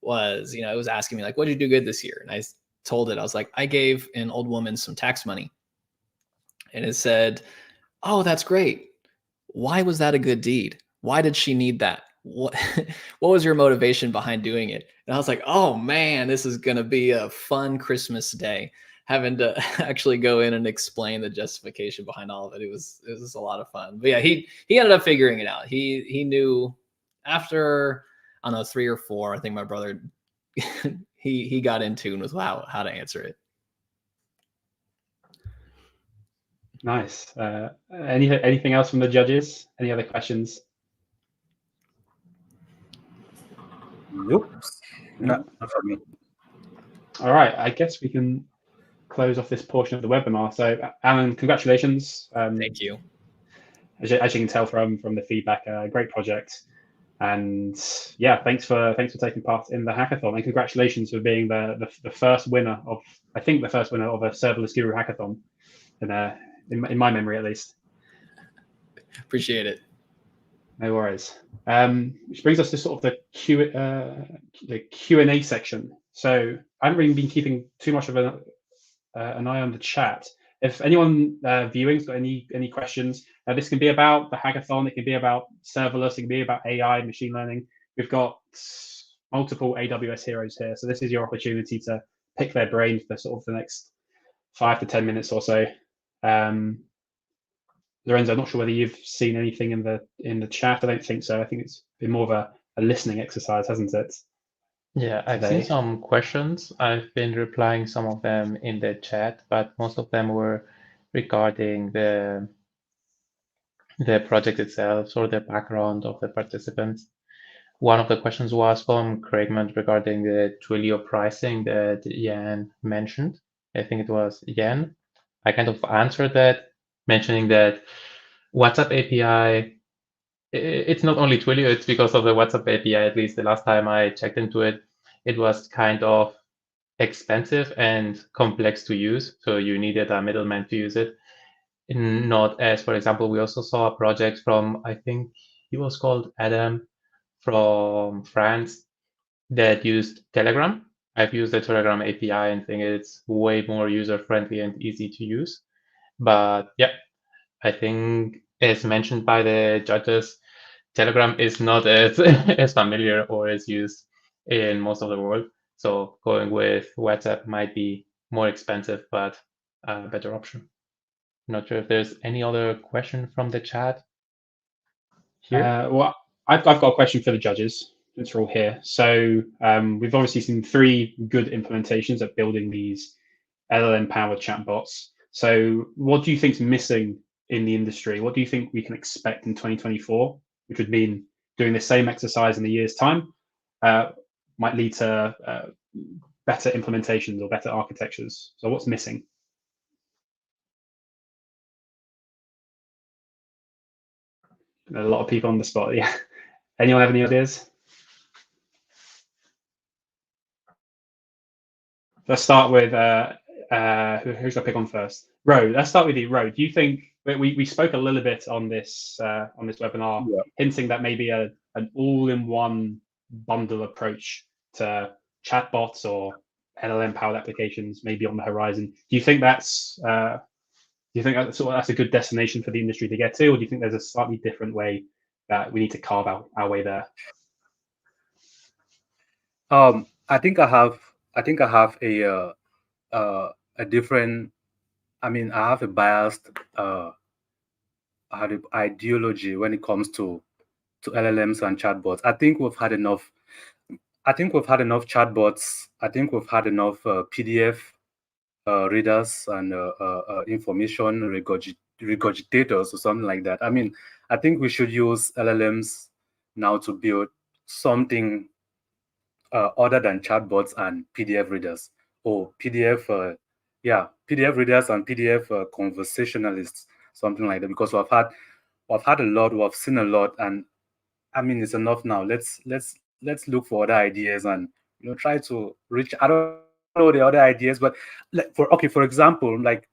was, it was asking me like, what did you do good this year? And I told it, I was like, I gave an old woman some tax money. And it said, oh, that's great. Why was that a good deed? Why did she need that? What was your motivation behind doing it? And I was like, oh man, this is going to be a fun Christmas day, having to actually go in and explain the justification behind all of it. It was a lot of fun. But yeah, he ended up figuring it out. He knew after, I don't know, 3 or 4, I think my brother, he got in tune with how to answer it. Nice. Anything else from the judges? Any other questions? Nope. Not for me. All right. I guess we can close off this portion of the webinar. So, Alan, congratulations. Thank you. As you can tell from the feedback, great project. And yeah, thanks for taking part in the hackathon, and congratulations for being the first winner of, I think, the first winner of a Serverless Guru hackathon, in my memory at least. Appreciate it. No worries. Which brings us to sort of the Q&A section. So I haven't really been keeping too much of an eye on the chat. If anyone viewing's got any questions, this can be about the hackathon, it can be about serverless, it can be about AI, machine learning. We've got multiple AWS heroes here, so this is your opportunity to pick their brain for sort of the next 5 to 10 minutes or so. Lorenzo, I'm not sure whether you've seen anything in the chat. I don't think so. I think it's been more of a listening exercise, hasn't it? Yeah, I've seen some questions. I've been replying some of them in the chat, but most of them were regarding the project itself or the background of the participants. One of the questions was from Craigman regarding the Twilio pricing that Jan mentioned. I think it was Jan. I kind of answered that, mentioning that WhatsApp API, it's not only Twilio, it's because of the WhatsApp API. At least the last time I checked into it, it was kind of expensive and complex to use. So you needed a middleman to use it. Not as, for example, we also saw a project from, I think he was called Adam from France, that used Telegram. I've used the Telegram API and think it's way more user-friendly and easy to use. But yeah, I think as mentioned by the judges, Telegram is not as, as familiar or as used in most of the world. So going with WhatsApp might be more expensive, but a better option. Not sure if there's any other question from the chat here. Well, I've got a question for the judges since we're all here. So we've obviously seen 3 good implementations of building these LLM-powered chatbots. So what do you think is missing in the industry? What do you think we can expect in 2024, which would mean doing the same exercise in a year's time might lead to better implementations or better architectures? So what's missing? A lot of people on the spot. Yeah. Anyone have any ideas? Let's start with who's gonna pick on first? Ro. Let's start with you, Ro. Do you think we spoke a little bit on this webinar, Yeah. hinting that maybe an all-in-one bundle approach to chatbots or LLM-powered applications may be on the horizon? Do you think that's that's a good destination for the industry to get to, or do you think there's a slightly different way that we need to carve out our way there? I think I have a different. I mean, I have a biased ideology when it comes to LLMs and chatbots. I think we've had enough. I think we've had enough chatbots. I think we've had enough PDF readers and information regurgitators or something like that. I mean, I think we should use LLMs now to build something other than chatbots and PDF readers, or PDF readers and PDF conversationalists, something like that. Because we've had a lot, we've seen a lot, and I mean, it's enough now. Let's look for other ideas and try to reach. I don't know the other ideas, but like for example, like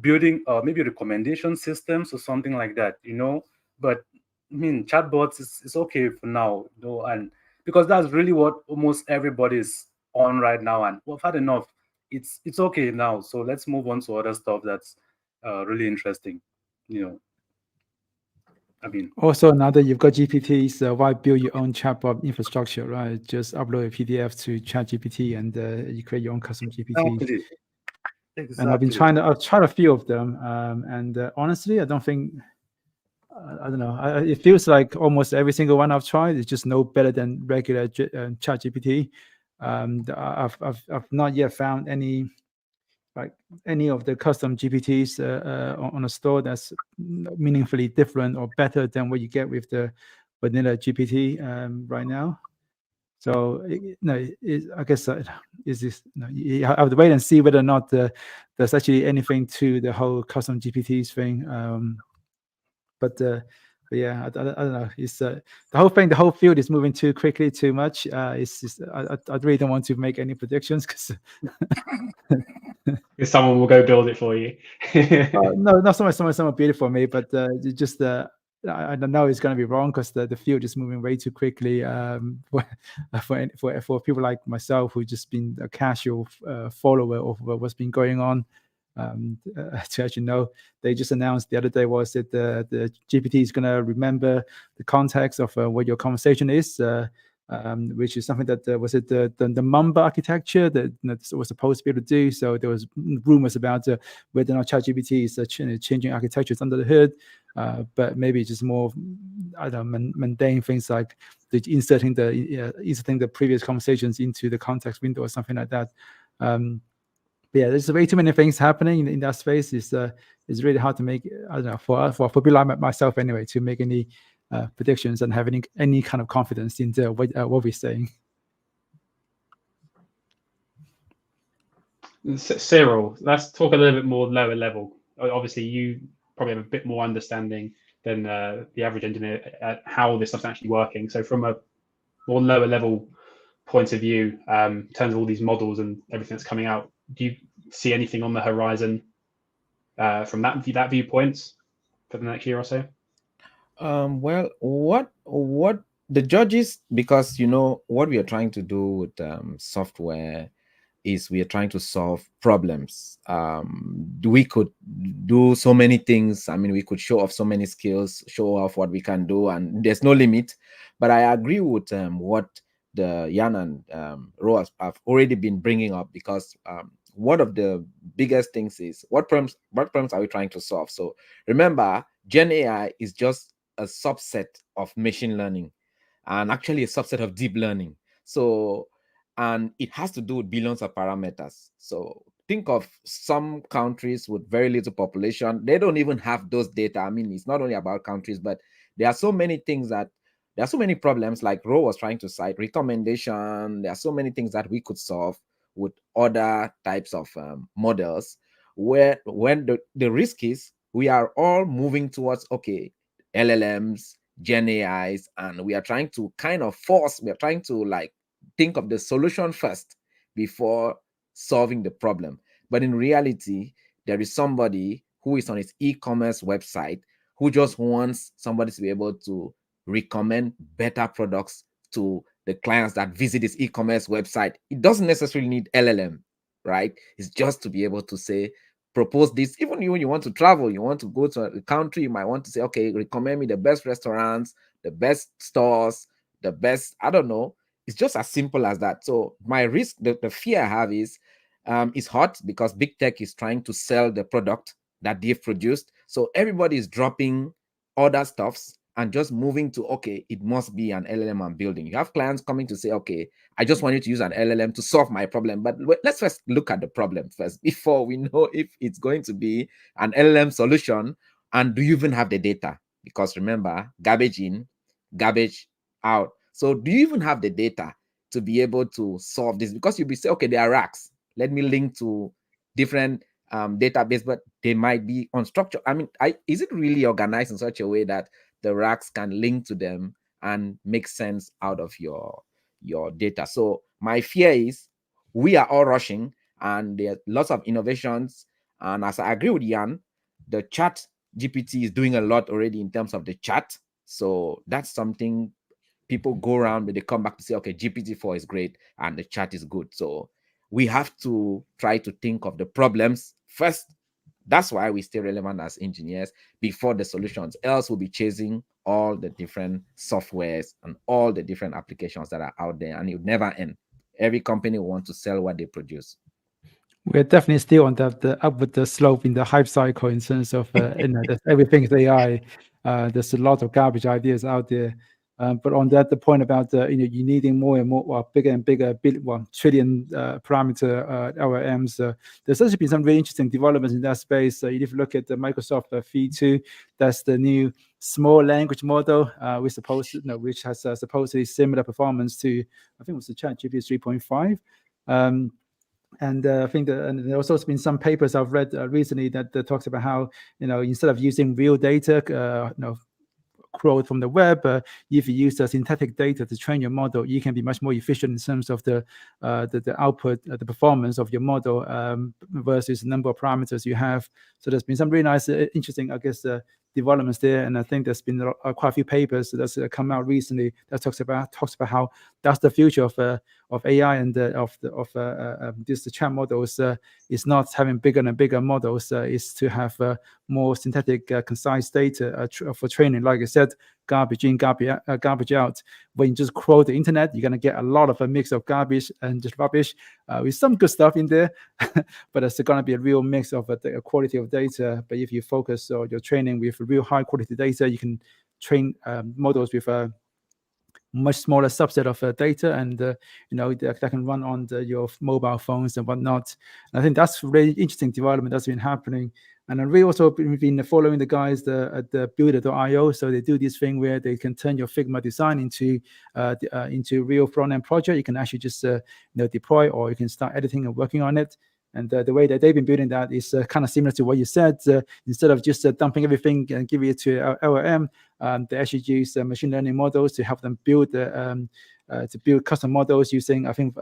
building maybe recommendation systems or something like that. But I mean, chatbots is okay for now, and because that's really what almost everybody is on right now, and we've had enough. It's okay now, so let's move on to other stuff that's really interesting. I mean, Also, now that you've got GPTs, why build your own chatbot infrastructure, right? Just upload a PDF to ChatGPT and you create your own custom GPT. Exactly. And I've tried a few of them, and honestly, I don't think, I don't know. It feels like almost every single one I've tried is just no better than regular ChatGPT. I've not yet found any of the custom GPTs on a store that's meaningfully different or better than what you get with the vanilla GPT right now. So I guess is this you have to wait and see whether or not there's actually anything to the whole custom GPTs thing. But yeah, I don't know. It's the whole field is moving too quickly, too much. It's just I really don't want to make any predictions because someone will go build it for you. no, not so much someone build it for me, but just I don't know it's going to be wrong because the field is moving way too quickly for people like myself who've just been a casual follower of what's been going on. To actually know, they just announced the other day was that the GPT is going to remember the context of what your conversation is, which is something that was it the Mamba architecture that was supposed to be able to do. So there was rumors about whether or not ChatGPT is changing architectures under the hood, but maybe just more I don't know mundane things like inserting the previous conversations into the context window or something like that. Yeah, there's way too many things happening in that space. It's really hard to make. I don't know for people like myself anyway to make any predictions and have any kind of confidence into what we're saying. Cyril, let's talk a little bit more lower level. Obviously, you probably have a bit more understanding than the average engineer at how this stuff's actually working. So from a more lower level point of view, in terms of all these models and everything that's coming out, do you see anything on the horizon from that viewpoint for the next year or so? Well, what the judges, because what we are trying to do with software is we are trying to solve problems. We could do so many things. I mean, we could show off so many skills, show off what we can do, and there's no limit. But I agree with what the Jan and Roas have already been bringing up, because one of the biggest things is what problems are we trying to solve? So remember, GenAI is just a subset of machine learning, and actually a subset of deep learning. So, and it has to do with billions of parameters. So think of some countries with very little population. They don't even have those data. I mean, it's not only about countries, but there are so many things there are so many problems, like Ro was trying to cite, recommendation. There are so many things that we could solve with other types of models, where when the risk is we are all moving towards, okay, LLMs, Gen AIs, and we are trying to think of the solution first before solving the problem. But in reality, there is somebody who is on his e-commerce website who just wants somebody to be able to recommend better products to the clients that visit his e-commerce website. It doesn't necessarily need LLM, right? It's just to be able to say, propose this. Even when you want to travel, you want to go to a country, you might want to say, okay, recommend me the best restaurants, the best stores, the best, I don't know. It's just as simple as that. So my risk, the fear I have is hot because big tech is trying to sell the product that they've produced. So everybody is dropping other stuffs and just moving to, okay, it must be an LLM I'm building. You have clients coming to say, okay, I just want you to use an LLM to solve my problem. But let's first look at the problem first before we know if it's going to be an LLM solution. And do you even have the data? Because remember, garbage in, garbage out. So do you even have the data to be able to solve this? Because you'll be saying, okay, there are racks. Let me link to different database, but they might be unstructured. I mean, is it really organized in such a way that the racks can link to them and make sense out of your data? So my fear is we are all rushing and there are lots of innovations. And as I agree with Jan, the chat GPT is doing a lot already in terms of the chat. So that's something people go around, but they come back to say, okay, GPT-4 is great and the chat is good. So we have to try to think of the problems first. That's why we stay relevant as engineers before the solutions. Else we'll be chasing all the different softwares and all the different applications that are out there, and it would never end. Every company will want to sell what they produce. We're definitely still on the upward slope in the hype cycle in terms of everything is AI. There's a lot of garbage ideas out there. But on that, the point about you needing more and more, bigger and bigger, trillion parameter LLMs. There's actually been some really interesting developments in that space. If you look at the Microsoft V2, that's the new small language model, which has supposedly similar performance to, I think it was the ChatGPT 3.5. And I think and there's also been some papers I've read recently that talks about how instead of using real data, crawled from the web, if you use the synthetic data to train your model, you can be much more efficient in terms of the output, the performance of your model versus the number of parameters you have. So there's been some really nice, interesting, I guess, developments there, and I think there's been quite a few papers that's come out recently that talks about how that's the future of AI and the chat models. Is not having bigger and bigger models, is to have more synthetic, concise data for training. Like I said, garbage in, garbage out. When you just crawl the internet, you're going to get a lot of a mix of garbage and just rubbish with some good stuff in there, but it's going to be a real mix of the quality of data. But if you focus on your training with real high quality data, you can train models with a much smaller subset of data, and that can run on your mobile phones and whatnot. And I think that's a really interesting development that's been happening. And I've really also been following the guys at the Builder.io. So they do this thing where they can turn your Figma design into real front-end project. You can actually just deploy, or you can start editing and working on it. And the way that they've been building that is kind of similar to what you said. Instead of just dumping everything and giving it to LLM, they actually use machine learning models to help them build custom models using, I think,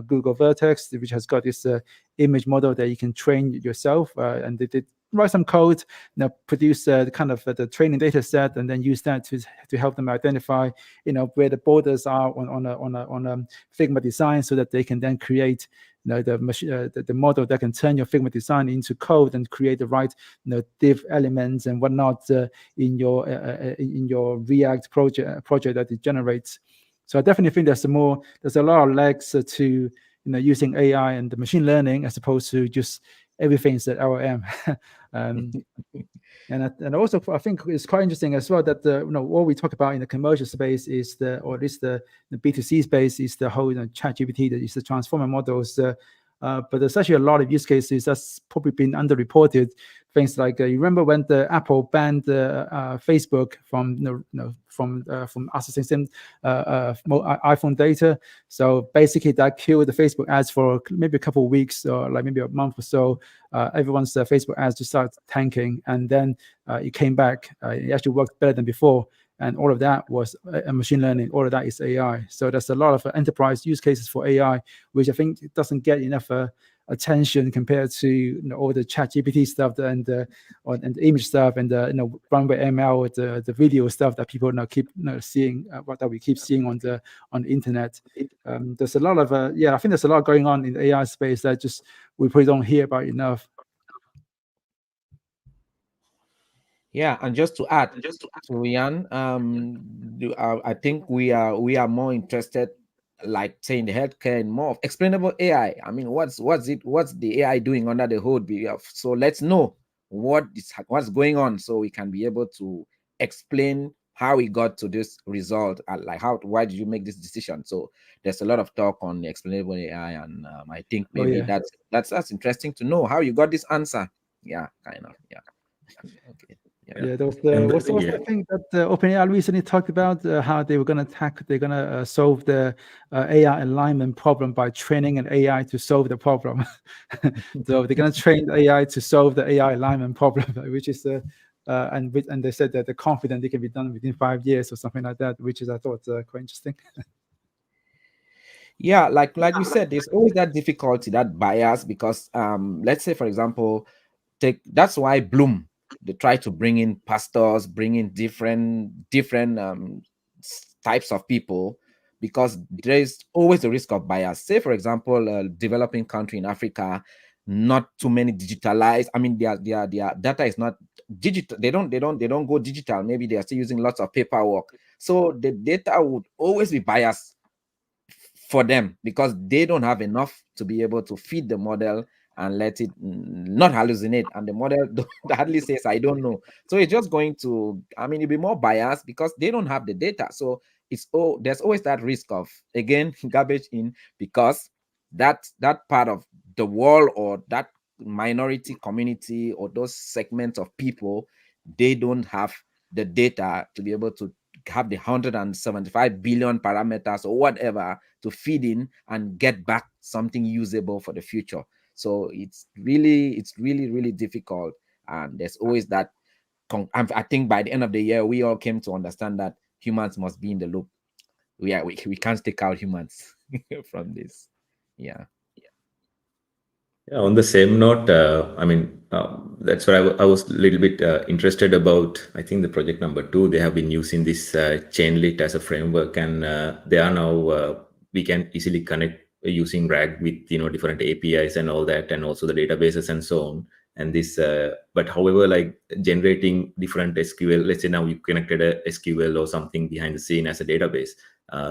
Google Vertex, which has got this image model that you can train yourself. And they did write some code, produce the training data set, and then use that to help them identify, where the borders are on a Figma design, so that they can then create the model that can turn your Figma design into code and create the right div elements and whatnot in your React project that it generates. So I definitely think there's a lot of legs to using AI and the machine learning as opposed to just everything's at LLM. And also I think it's quite interesting as well that what we talk about in the commercial space is or at least the B2C space is the whole ChatGPT, that is the transformer models. But there's actually a lot of use cases that's probably been underreported. Things like you remember when the Apple banned Facebook from accessing iPhone data. So basically that killed the Facebook ads for maybe a couple of weeks or like maybe a month or so. Everyone's Facebook ads just started tanking, and then it came back. It actually worked better than before. and all of that was machine learning. All of that is AI. So there's a lot of enterprise use cases for AI, which I think doesn't get enough attention compared to all the ChatGPT stuff and the image stuff and the runway ML, the video stuff that people keep seeing, that we keep seeing on the internet. There's a lot of I think there's a lot going on in the AI space that just we probably don't hear about enough. Yeah, and just to add to Rian, I think we are more interested, like say in the healthcare, and more of explainable AI. I mean, what's the AI doing under the hood? So let's know what's going on, so we can be able to explain how we got to this result, like why did you make this decision. So there's a lot of talk on the explainable AI, and I think maybe that's interesting to know how you got this answer. Yeah, kind of. Yeah. Okay. Yeah, there was the thing that OpenAI recently talked about, how they were going to solve the AI alignment problem by training an AI to solve the problem. So they're going to train the AI to solve the AI alignment problem, which is and they said that they're confident it can be done within 5 years or something like that, which is I thought quite interesting. Yeah, like we said, there's always that difficulty, that bias, because let's say, for example, that's why Bloom, they try to bring in pastors, bring in different types of people, because there's always the risk of bias. Say, for example, a developing country in Africa, not too many digitalized. I mean, their data is not digital. They don't go digital. Maybe they are still using lots of paperwork. So the data would always be biased for them, because they don't have enough to be able to feed the model and let it not hallucinate, and the model hardly says I don't know. So it's just going to, I mean, it'll be more biased because they don't have the data. So there's always that risk of, again, garbage in, because that part of the world, or that minority community, or those segments of people, they don't have the data to be able to have the 175 billion parameters or whatever to feed in and get back something usable for the future. So it's really difficult, and there's always that. I think by the end of the year, we all came to understand that humans must be in the loop. We can't take out humans from this. Yeah. Yeah, on the same note, I mean, that's what I was a little bit interested about. I think the project number 2, they have been using this Chainlit as a framework, and they are now, we can easily connect using RAG with, different APIs and all that, and also the databases and so on. And this, but however, like generating different SQL, let's say now you connected a SQL or something behind the scene as a database.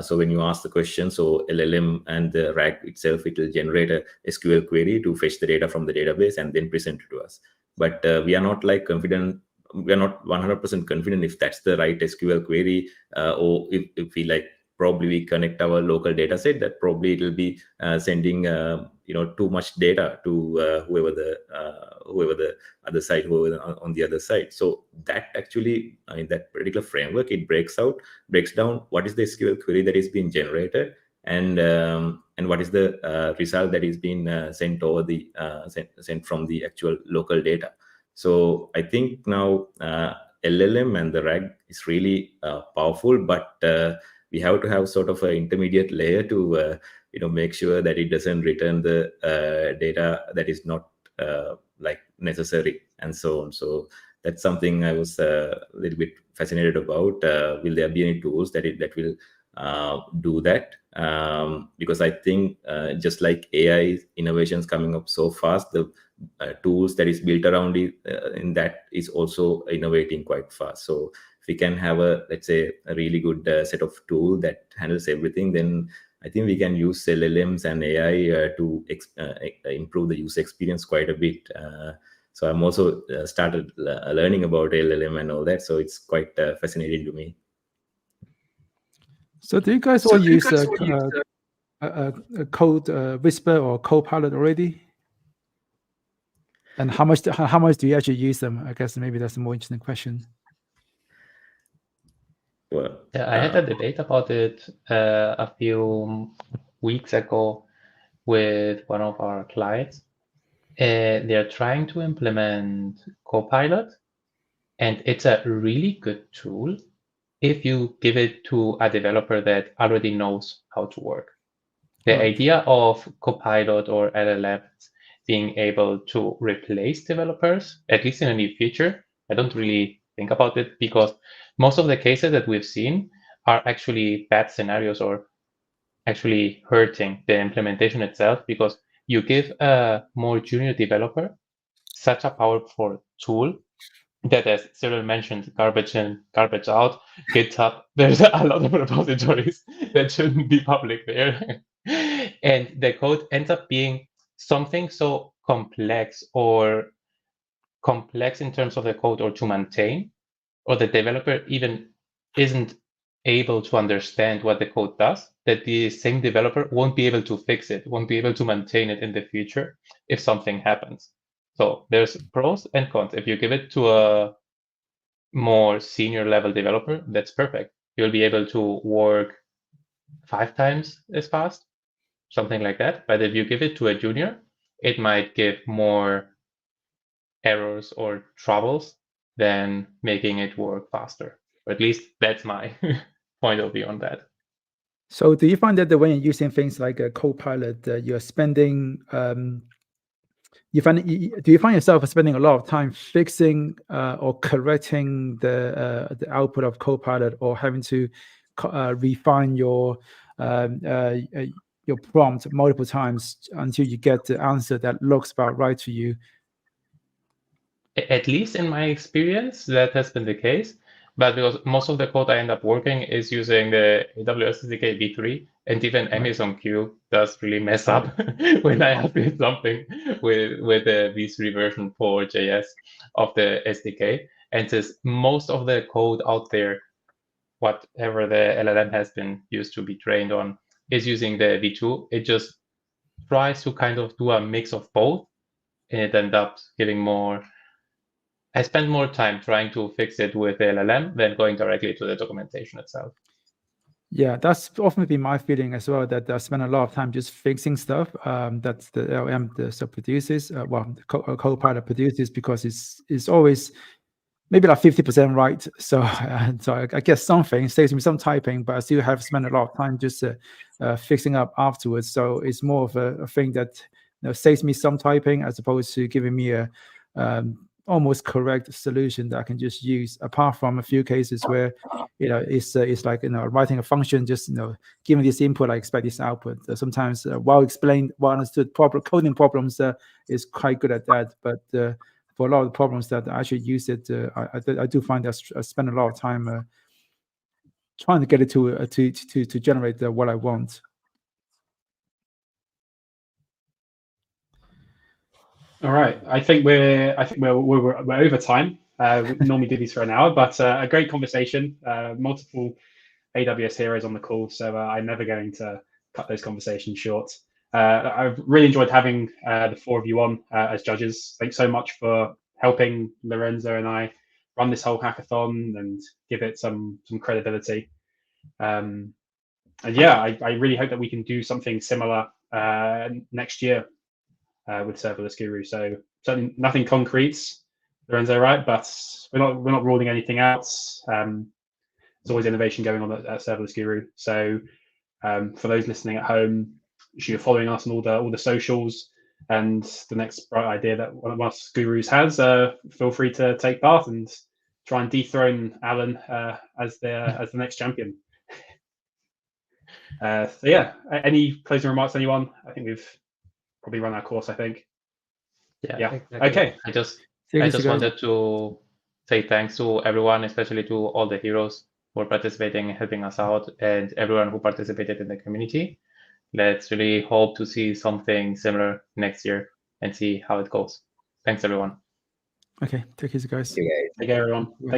So when you ask the question, so LLM and the RAG itself, it will generate a SQL query to fetch the data from the database and then present it to us. But we are not like confident. We are not 100% confident if that's the right SQL query, or if we like probably we connect our local data set, that probably it will be sending too much data to whoever the other side, whoever on the other side. So that actually, in that particular framework, it breaks down what is the SQL query that is being generated, and what is the result that is being sent over the sent from the actual local data. So I think now LLM and the RAG is really powerful, but we have to have sort of an intermediate layer to make sure that it doesn't return the data that is not like necessary, and so on. So that's something I was a little bit fascinated about. Will there be any tools that will do that? Because I think just like AI innovations coming up so fast, the tools that is built around it in that is also innovating quite fast. So if we can have let's say a really good set of tool that handles everything, then I think we can use LLMs and AI to improve the user experience quite a bit. So I'm also started learning about LLM and all that. So it's quite fascinating to me. So do you guys all use Code Whisper or Copilot already? And how much do you actually use them? I guess maybe that's a more interesting question. Well, yeah, I had a debate about it a few weeks ago with one of our clients. They're trying to implement Copilot, and it's a really good tool, if you give it to a developer that already knows how to work. The Right. idea of Copilot or LLMs being able to replace developers, at least in a new future, I don't really think about it, because most of the cases that we've seen are actually bad scenarios or actually hurting the implementation itself, because you give a more junior developer such a powerful tool that, as Cyril mentioned, garbage in, garbage out, GitHub, there's a lot of repositories that shouldn't be public there. And the code ends up being something so complex in terms of the code or to maintain, or the developer even isn't able to understand what the code does, that the same developer won't be able to fix it, won't be able to maintain it in the future if something happens. So there's pros and cons. If you give it to a more senior level developer, that's perfect. You'll be able to work 5 times as fast, something like that. But if you give it to a junior, it might give more errors or troubles than making it work faster. Or at least that's my point of view on that. So do you find that when you're using things like a Copilot, you're spending, do you find yourself spending a lot of time fixing or correcting the output of Copilot, or having to refine your prompt multiple times until you get the answer that looks about right to you? At least in my experience, that has been the case. But because most of the code I end up working is using the AWS SDK v3, and even Amazon Q does really mess up when I update something with the v3 version 4.js of the SDK. And since most of the code out there, whatever the LLM has been used to be trained on, is using the v2, it just tries to kind of do a mix of both, and it ends up giving more. I spend more time trying to fix it with the LLM than going directly to the documentation itself. Yeah, that's often been my feeling as well, that I spend a lot of time just fixing stuff that the LLM produces, the Copilot produces, because it's always maybe like 50% right. So I guess something saves me some typing, but I still have spent a lot of time just fixing up afterwards. So it's more of a thing that saves me some typing, as opposed to giving me a almost correct solution that I can just use. Apart from a few cases where it's like writing a function, just giving this input, I expect this output. Sometimes well understood coding problems is quite good at that, but for a lot of the problems that I actually use it, I do find that I spend a lot of time trying to get it to generate what I want. All right, I think we're over time. We normally do these for an hour, but a great conversation. Multiple AWS heroes on the call, so I'm never going to cut those conversations short. I've really enjoyed having the four of you on as judges. Thanks so much for helping Lorenzo and I run this whole hackathon and give it some credibility. And yeah, I really hope that we can do something similar next year with Serverless Guru. So certainly nothing concrete, Lorenzo, right? But we're not ruling anything out. There's always innovation going on at Serverless Guru. So for those listening at home, you're following us on all the socials, and the next bright idea that one of us gurus has, feel free to take part and try and dethrone Alan as the next champion. So yeah, any closing remarks, anyone? I think we've probably run our course, I think. Yeah. Exactly. Okay. I just wanted to say thanks to everyone, especially to all the heroes who are participating, helping us out, and everyone who participated in the community. Let's really hope to see something similar next year and see how it goes. Thanks, everyone. Okay, take care, guys. Take care, everyone. Thanks for